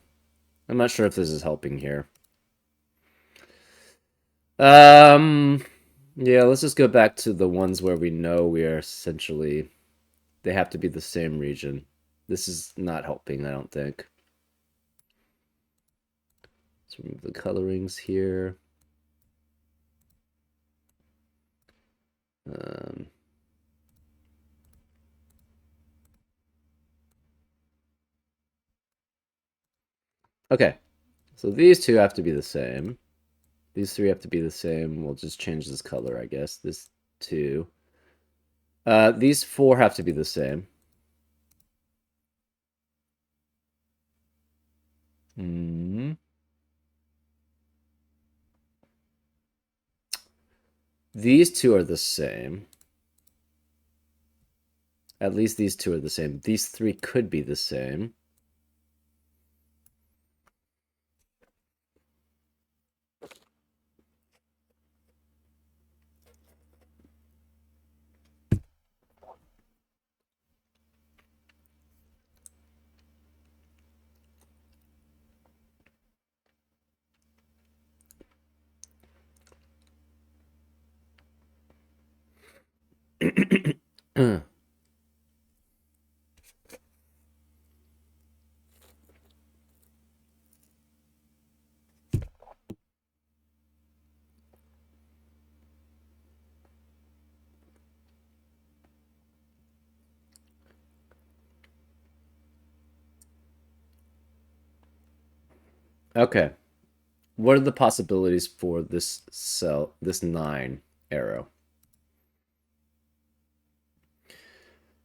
not sure if this is helping here. Yeah, let's just go back to the ones where we know we are essentially, they have to be the same region. This is not helping, I don't think. Let's remove the colorings here. Um, okay, so these two have to be the same. These three have to be the same. We'll just change this color, I guess. This two. These four have to be the same. These two are the same. At least these two are the same. These three could be the same. Okay. What are the possibilities for this cell, this 9 arrow?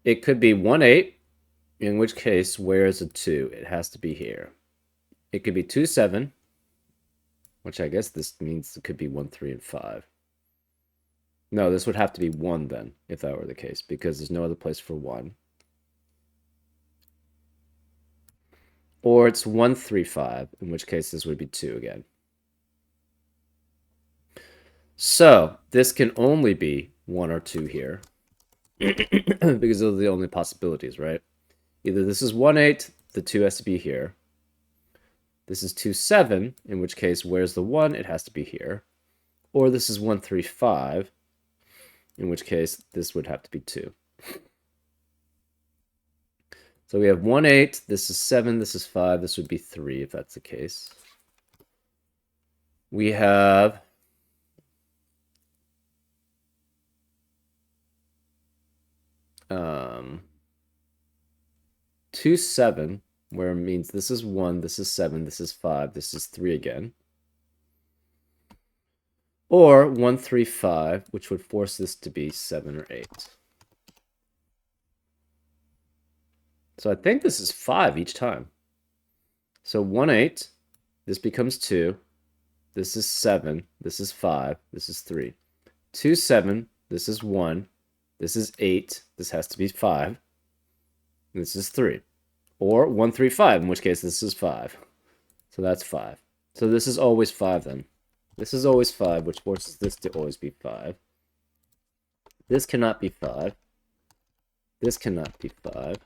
It could be 1, 8, in which case, where is a 2? It has to be here. It could be 2, 7, which I guess this means it could be 1, 3, and 5. No, this would have to be 1 then, if that were the case, because there's no other place for 1. Or it's 1, 3, 5, in which case this would be 2 again. So, this can only be 1 or 2 here. Because those are the only possibilities, right? Either this is 1, 8, the 2 has to be here. This is 2, 7, in which case, where's the 1? It has to be here. Or this is 1, 3, 5, in which case, this would have to be 2. So we have 1, 8, this is 7, this is 5, this would be 3 if that's the case. We have 2, 7, where it means this is 1, this is 7, this is 5, this is 3 again. Or 1, 3, 5, which would force this to be 7 or 8. So I think this is 5 each time. So 1, 8, this becomes 2, this is 7, this is 5, this is 3. 2, 7, this is 1, this is 8, this has to be 5, this is 3. Or 1, 3, 5, in which case this is 5. So that's 5. So this is always 5 then. This is always 5, which forces this to always be 5. This cannot be 5. This cannot be 5.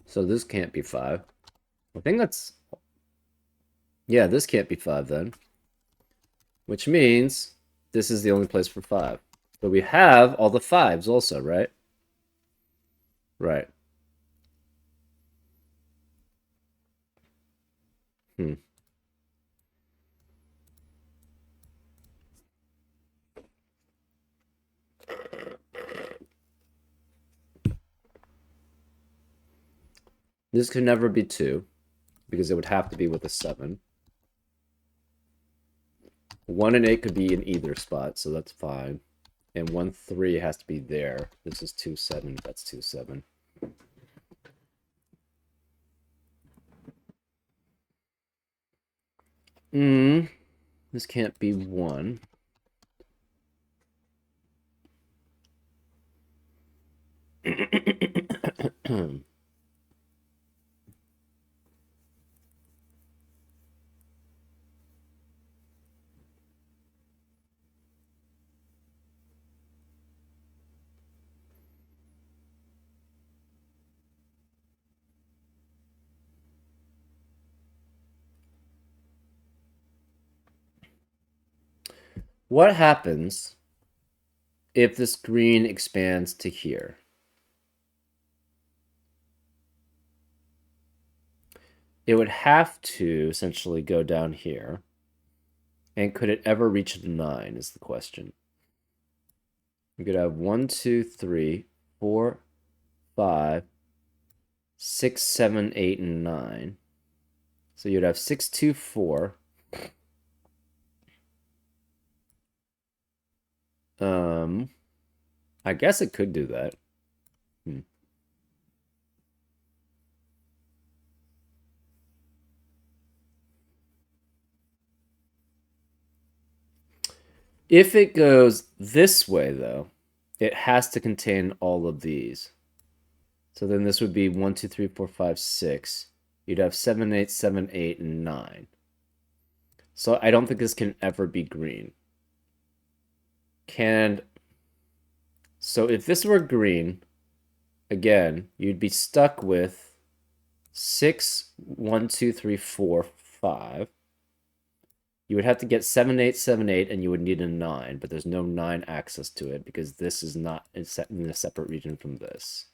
So this can't be 5. I think that's... Yeah, this can't be 5 then. Which means this is the only place for 5. But we have all the 5s also, right? Right. This could never be 2, because it would have to be with a 7. 1 and 8 could be in either spot, so that's fine. And 1, 3 has to be there. This is 2, 7. That's 2, 7. This can't be 1. What happens if this green expands to here? It would have to essentially go down here. And could it ever reach the 9 is the question. We could have 1, 2, 3, 4, 5, 6, 7, 8, and 9. So you'd have 6, 2, 4. I guess it could do that. If it goes this way, though, it has to contain all of these. So then this would be 1, 2, 3, 4, 5, 6. You'd have 7, 8, 7, 8, and 9. So I don't think this can ever be green. So if this were green, again, you'd be stuck with 6, 1, 2, 3, 4, 5. You would have to get 7, 8, 7, 8, and you would need a 9, but there's no 9 access to it because this is not in a separate region from this.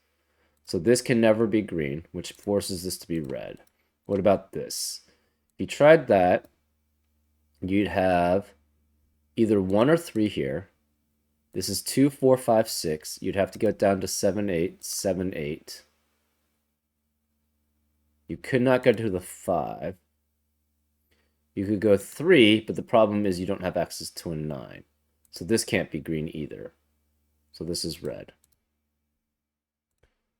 So this can never be green, which forces this to be red. What about this? If you tried that, you'd have either 1 or 3 here. This is 2, 4, 5, 6. You'd have to get down to 7, 8, 7, 8. You could not go to the 5. You could go 3, but the problem is you don't have access to a 9. So this can't be green either. So this is red.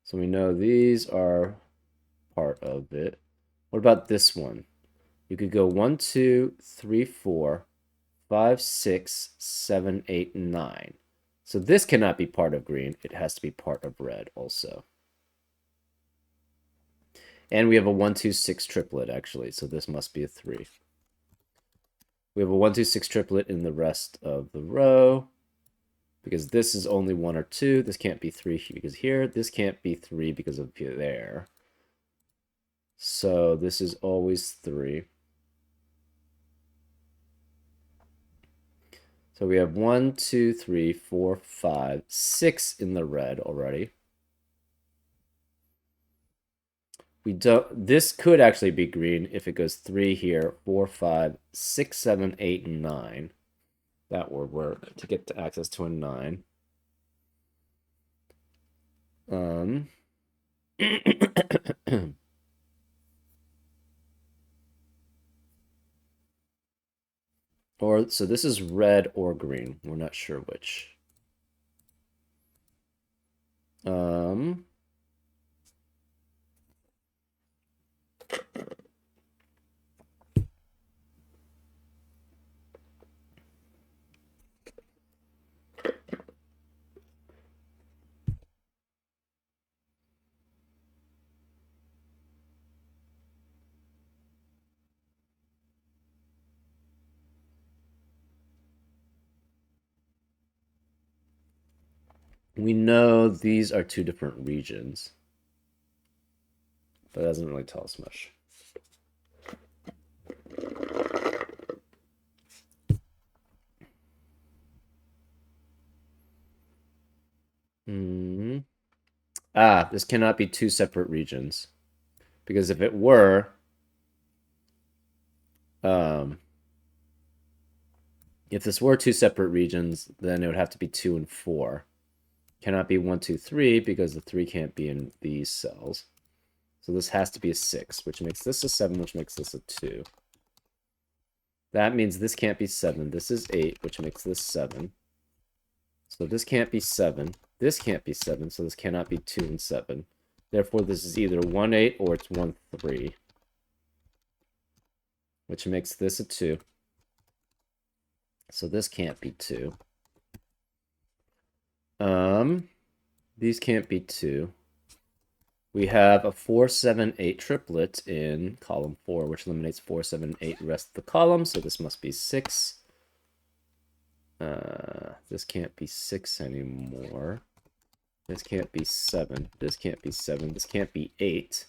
So we know these are part of it. What about this one? You could go 1, 2, 3, 4, 5, 6, 7, 8, 9. So this cannot be part of green. It has to be part of red also. And we have a 1, 2, 6 triplet, actually. So this must be a 3. We have a 1, 2, 6 triplet in the rest of the row. Because this is only 1 or 2. This can't be 3 because here. This can't be 3 because of there. So this is always 3. So we have 1, 2, 3, 4, 5, 6 in the red already. This could actually be green if it goes 3 here, 4, 5, 6, 7, 8, and 9. That would work to get access to a 9. So this is red or green. We're not sure which. We know these are 2 different regions, but that doesn't really tell us much. This cannot be 2 separate regions. Because if it were, if this were 2 separate regions, then it would have to be 2 and 4. Cannot be 1, 2, 3 because the 3 can't be in these cells. So this has to be a 6, which makes this a 7, which makes this a 2. That means this can't be 7. This is 8, which makes this 7. So this can't be 7. This can't be 7, so this cannot be 2 and 7. Therefore, this is either 1, 8 or it's 1, 3. Which makes this a 2. So this can't be 2. These can't be 2. We have a 4, 7, 8 triplet in column 4, which eliminates 4, 7, 8 the rest of the column, so this must be 6. This can't be 6 anymore. This can't be 7. This can't be 7. This can't be 8.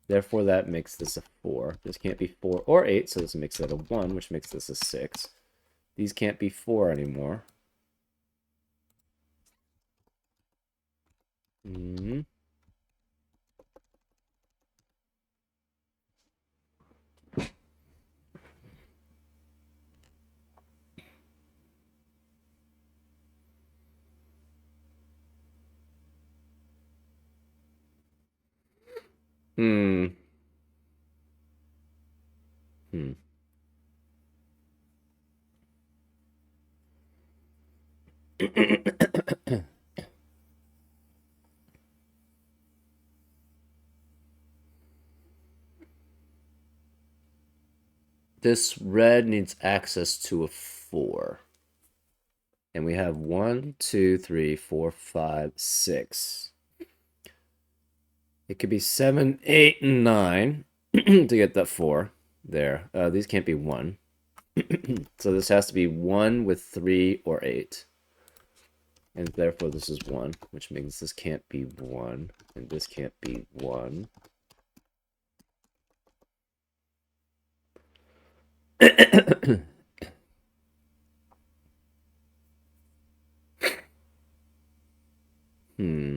Therefore, that makes this a 4. This can't be 4 or 8, so this makes it a 1, which makes this a 6. These can't be 4 anymore. Hmm. Hmm. Hmm. This red needs access to a 4. And we have 1, 2, 3, 4, 5, 6. It could be 7, 8, and 9 to get that 4 there. These can't be 1. So this has to be 1 with 3 or 8. And therefore this is 1, which means this can't be 1. And this can't be 1. Hmm.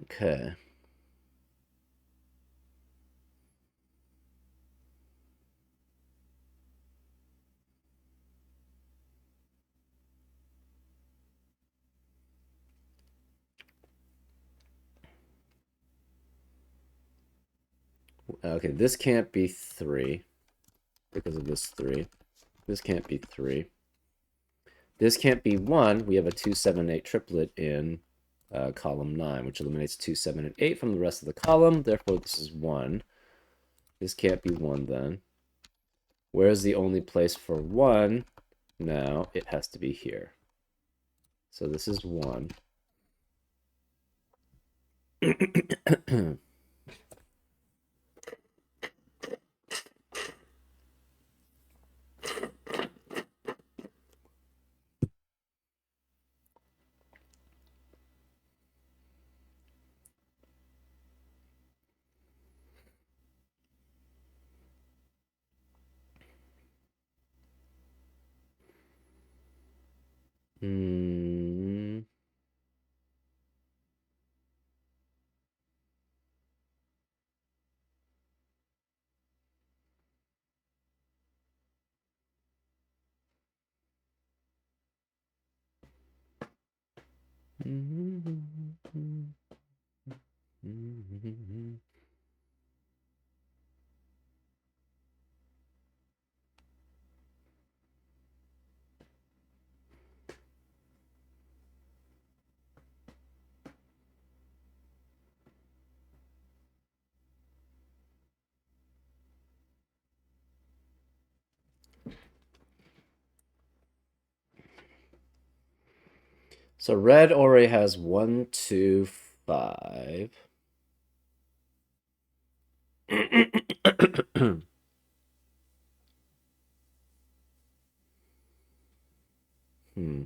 Okay. Okay, this can't be 3 because of this 3. This can't be 3. This can't be 1. We have a 2, 7, 8 triplet in column 9, which eliminates 2, 7, and 8 from the rest of the column. Therefore, this is 1. This can't be 1 then. Where's the only place for 1? Now, it has to be here. So this is 1. Hmm. So red already has 1, 2, 5. Hmm.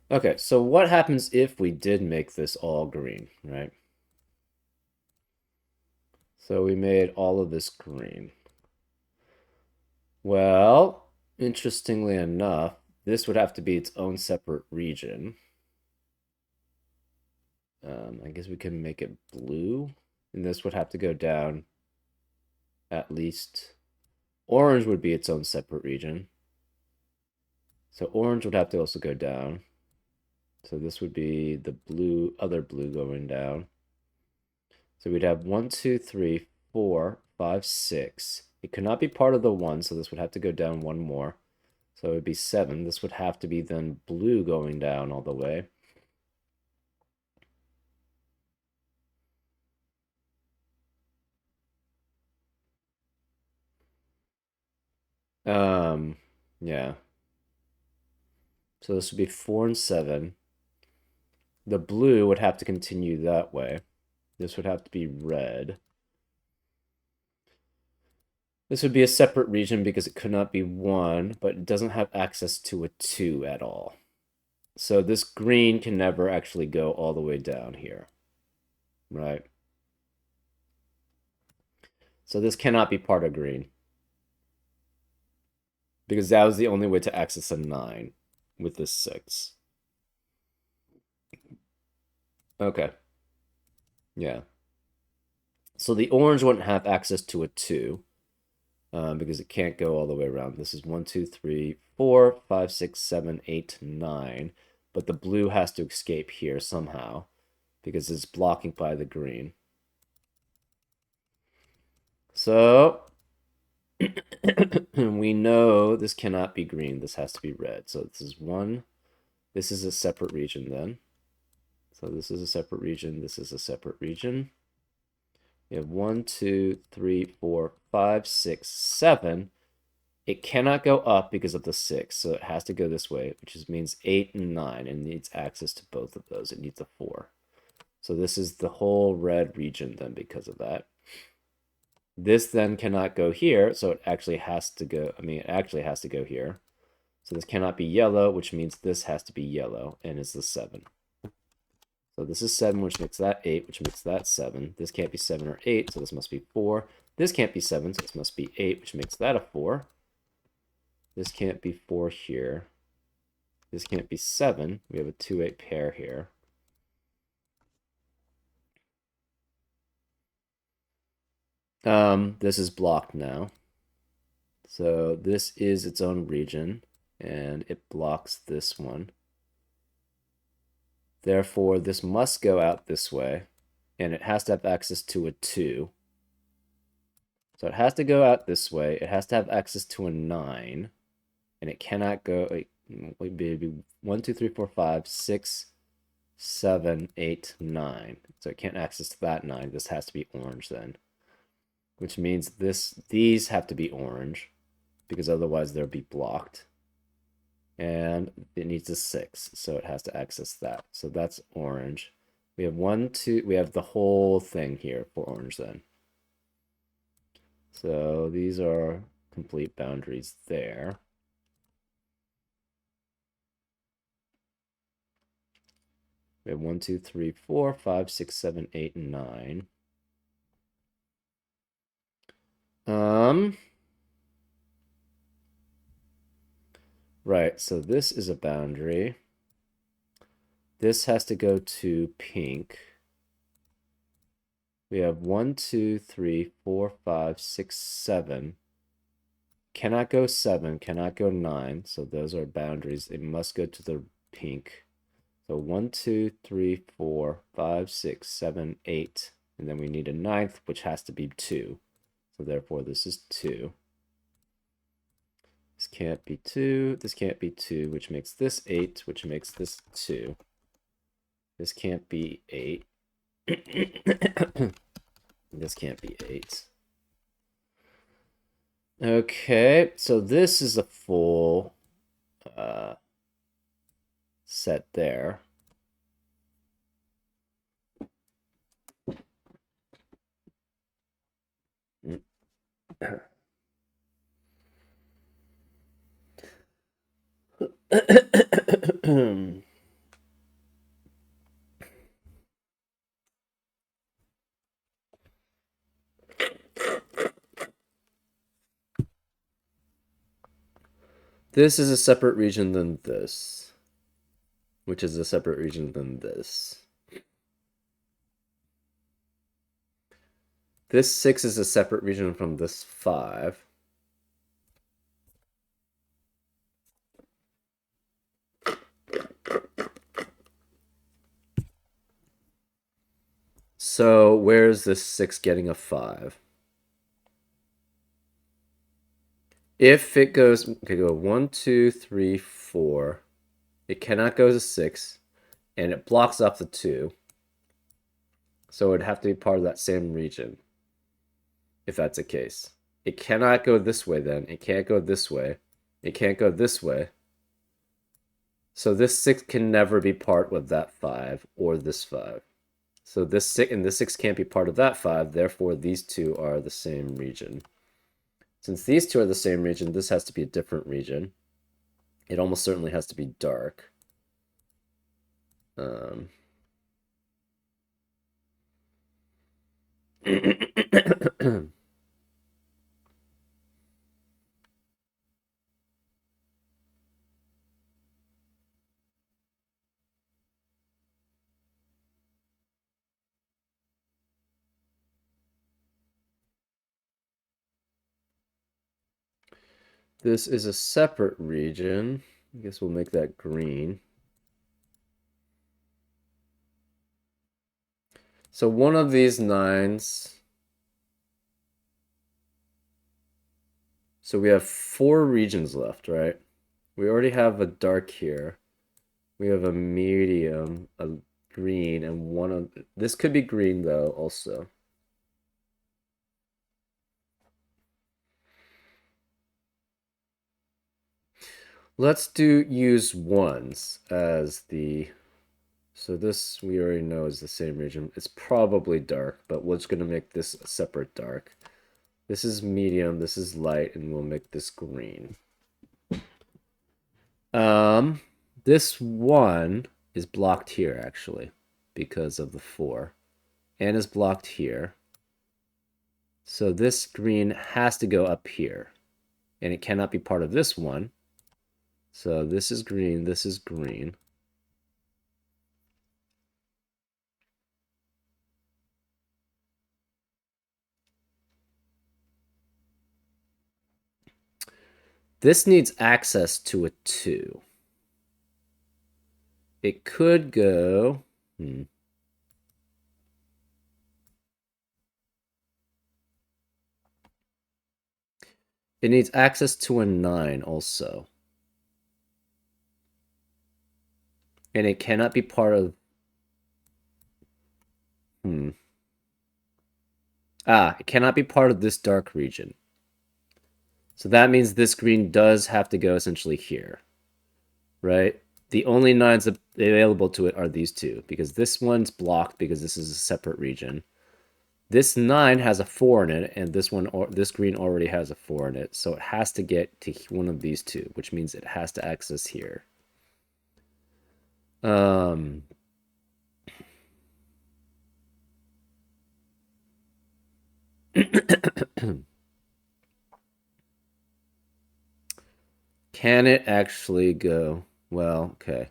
Okay, so what happens if we did make this all green, right? So we made all of this green. Well, interestingly enough, this would have to be its own separate region. I guess we can make it blue, and this would have to go down at least. Orange would be its own separate region. So orange would have to also go down. So this would be the blue, other blue going down. So we'd have 1, 2, 3, 4, 5, 6. It could not be part of the 1, so this would have to go down 1 more. So it would be 7. This would have to be then blue going down all the way. Yeah. So this would be 4 and 7. The blue would have to continue that way. This would have to be red. This would be a separate region because it could not be 1, but it doesn't have access to a 2 at all. So this green can never actually go all the way down here, right? So this cannot be part of green because that was the only way to access a 9 with this 6. Okay. Yeah. So the orange wouldn't have access to a 2 because it can't go all the way around. This is 1, 2, 3, 4, 5, 6, 7, 8, 9. But the blue has to escape here somehow because it's blocking by the green. So we know this cannot be green. This has to be red. So this is 1. This is a separate region then. So this is a separate region. This is a separate region. We have 1, 2, 3, 4, 5, 6, 7. It cannot go up because of the 6, so it has to go this way, which means 8 and 9, and it needs access to both of those. It needs a 4. So this is the whole red region then because of that. This then cannot go here, so it actually has to go, it actually has to go here. So this cannot be yellow, which means this has to be yellow, and it's the 7. So this is 7, which makes that 8, which makes that 7. This can't be 7 or 8, so this must be 4. This can't be 7, so this must be 8, which makes that a 4. This can't be 4 here. This can't be 7. We have a 2-8 pair here. This is blocked now. So this is its own region, and it blocks this one. Therefore, this must go out this way, and it has to have access to a 2. So it has to go out this way. It has to have access to a 9, and it cannot go. Wait, 1, 2, 3, 4, 5, 6, 7, 8, 9. So it can't access that 9. This has to be orange then, which means these have to be orange because otherwise they'll be blocked. And it needs a 6, so it has to access that. So that's orange. We have 1, 2. We have the whole thing here for orange then. So these are complete boundaries there. We have 1, 2, 3, 4, 5, 6, 7, 8, and 9. Right, so this is a boundary. This has to go to pink. We have 1, 2, 3, 4, 5, 6, 7. Cannot go 7, cannot go 9. So those are boundaries. It must go to the pink. So 1, 2, 3, 4, 5, 6, 7, 8. And then we need a 9th, which has to be 2. So therefore, this is 2. This can't be 2. This can't be 2, which makes this 8, which makes this 2. This can't be 8. This can't be 8. Okay, so this is a full set there. This is a separate region than this, which is a separate region than this. This 6 is a separate region from this 5. So where's this 6 getting a 5? If it goes, okay, go 1, 2, 3, 4. It cannot go to 6, and it blocks off the 2. So it'd have to be part of that same region, if that's the case. It cannot go this way then. It can't go this way. It can't go this way. So this 6 can never be part of that 5 or this 5. So this 6 and this 6 can't be part of that 5. Therefore, these two are the same region. Since these two are the same region, this has to be a different region. It almost certainly has to be dark. This is a separate region. I guess we'll make that green. So one of these nines. So we have 4 regions left, right? We already have a dark here. We have a medium, a green, and one of this could be green though also. Let's use ones as the, so this we already know is the same region. It's probably dark, but we're just gonna make this a separate dark. This is medium, this is light, and we'll make this green. This one is blocked here actually because of the 4, and is blocked here. So this green has to go up here, and it cannot be part of this one. So this is green, this is green. This needs access to a 2. It could go... It needs access to a 9 also. And it cannot be part of... it cannot be part of this dark region. So that means this green does have to go essentially here, right? The only 9s available to it are these 2, because this one's blocked because this is a separate region. This 9 has a 4 in it, and this green already has a 4 in it, so it has to get to one of these 2, which means it has to access here. Can it actually go? Well, okay.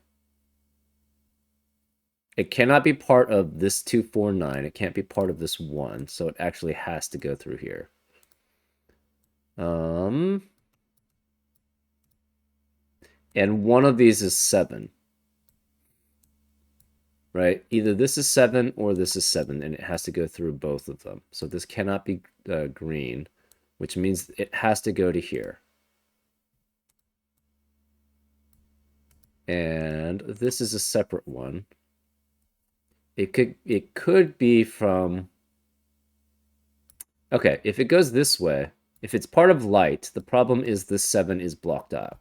It cannot be part of this 249. It can't be part of this 1, so it actually has to go through here. And one of these is 7. Right? Either this is 7 or this is 7, and it has to go through both of them. So this cannot be green, which means it has to go to here. And this is a separate one. It could be from... Okay, if it goes this way, if it's part of light, the problem is this 7 is blocked out.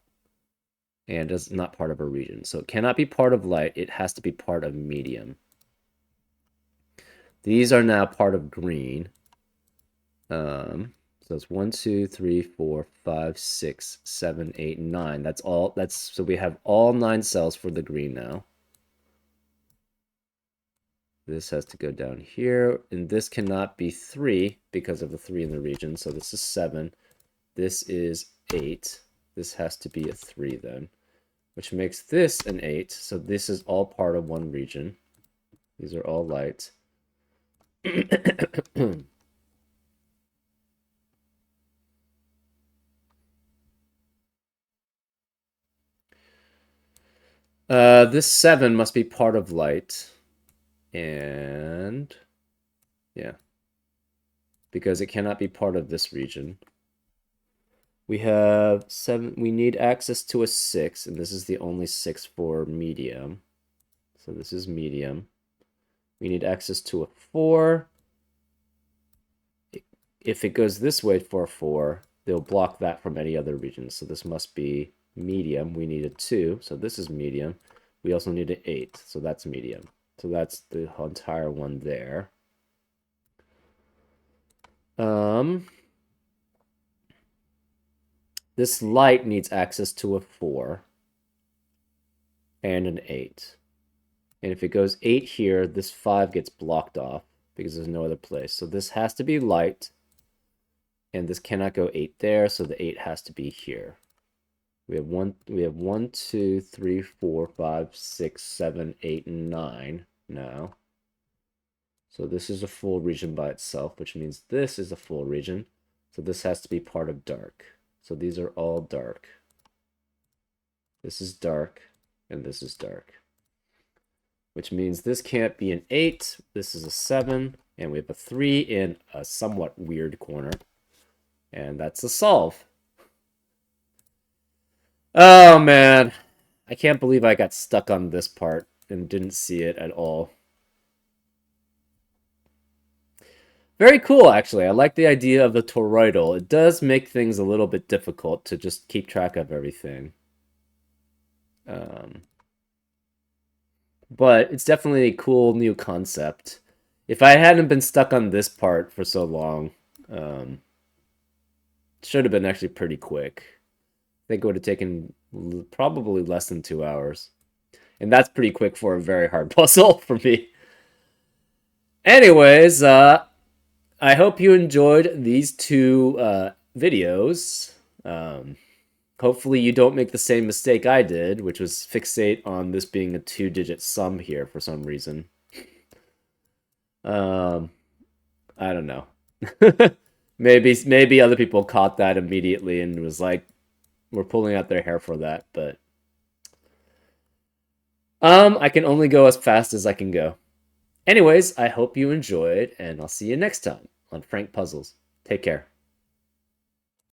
And is not part of a region. So it cannot be part of light. It has to be part of medium. These are now part of green. So it's 1, 2, 3, 4, 5, 6, 7, 8, 9. That's all. So we have all 9 cells for the green now. This has to go down here, and this cannot be 3 because of the 3 in the region. So this is 7. This is 8. This has to be a 3 then, which makes this an 8. So this is all part of one region. These are all light. This 7 must be part of light. And yeah, because it cannot be part of this region. We have 7. We need access to a 6, and this is the only 6 for medium. So this is medium. We need access to a 4. If it goes this way for a 4, they'll block that from any other region. So this must be medium. We need a 2, so this is medium. We also need an 8, so that's medium. So that's the entire one there. This light needs access to a 4 and an 8. And if it goes 8 here, this 5 gets blocked off because there's no other place. So this has to be light. And this cannot go 8 there, so the 8 has to be here. We have 1, 2, 3, 4, 5, 6, 7, 8, and 9 now. So this is a full region by itself, which means this is a full region. So this has to be part of dark. So these are all dark. This is dark, and this is dark. Which means this can't be an 8, this is a 7, and we have a 3 in a somewhat weird corner. And that's a solve. Oh, man. I can't believe I got stuck on this part and didn't see it at all. Very cool, actually. I like the idea of the toroidal. It does make things a little bit difficult to just keep track of everything. But it's definitely a cool new concept. If I hadn't been stuck on this part for so long, it should have been actually pretty quick. I think it would have taken probably less than 2 hours. And that's pretty quick for a very hard puzzle for me. Anyways, I hope you enjoyed these two videos. Hopefully you don't make the same mistake I did, which was fixate on this being a 2-digit sum here for some reason. I don't know. Maybe other people caught that immediately and was like, we're pulling out their hair for that, but I can only go as fast as I can go. Anyways, I hope you enjoyed, and I'll see you next time on Frank Puzzles. Take care.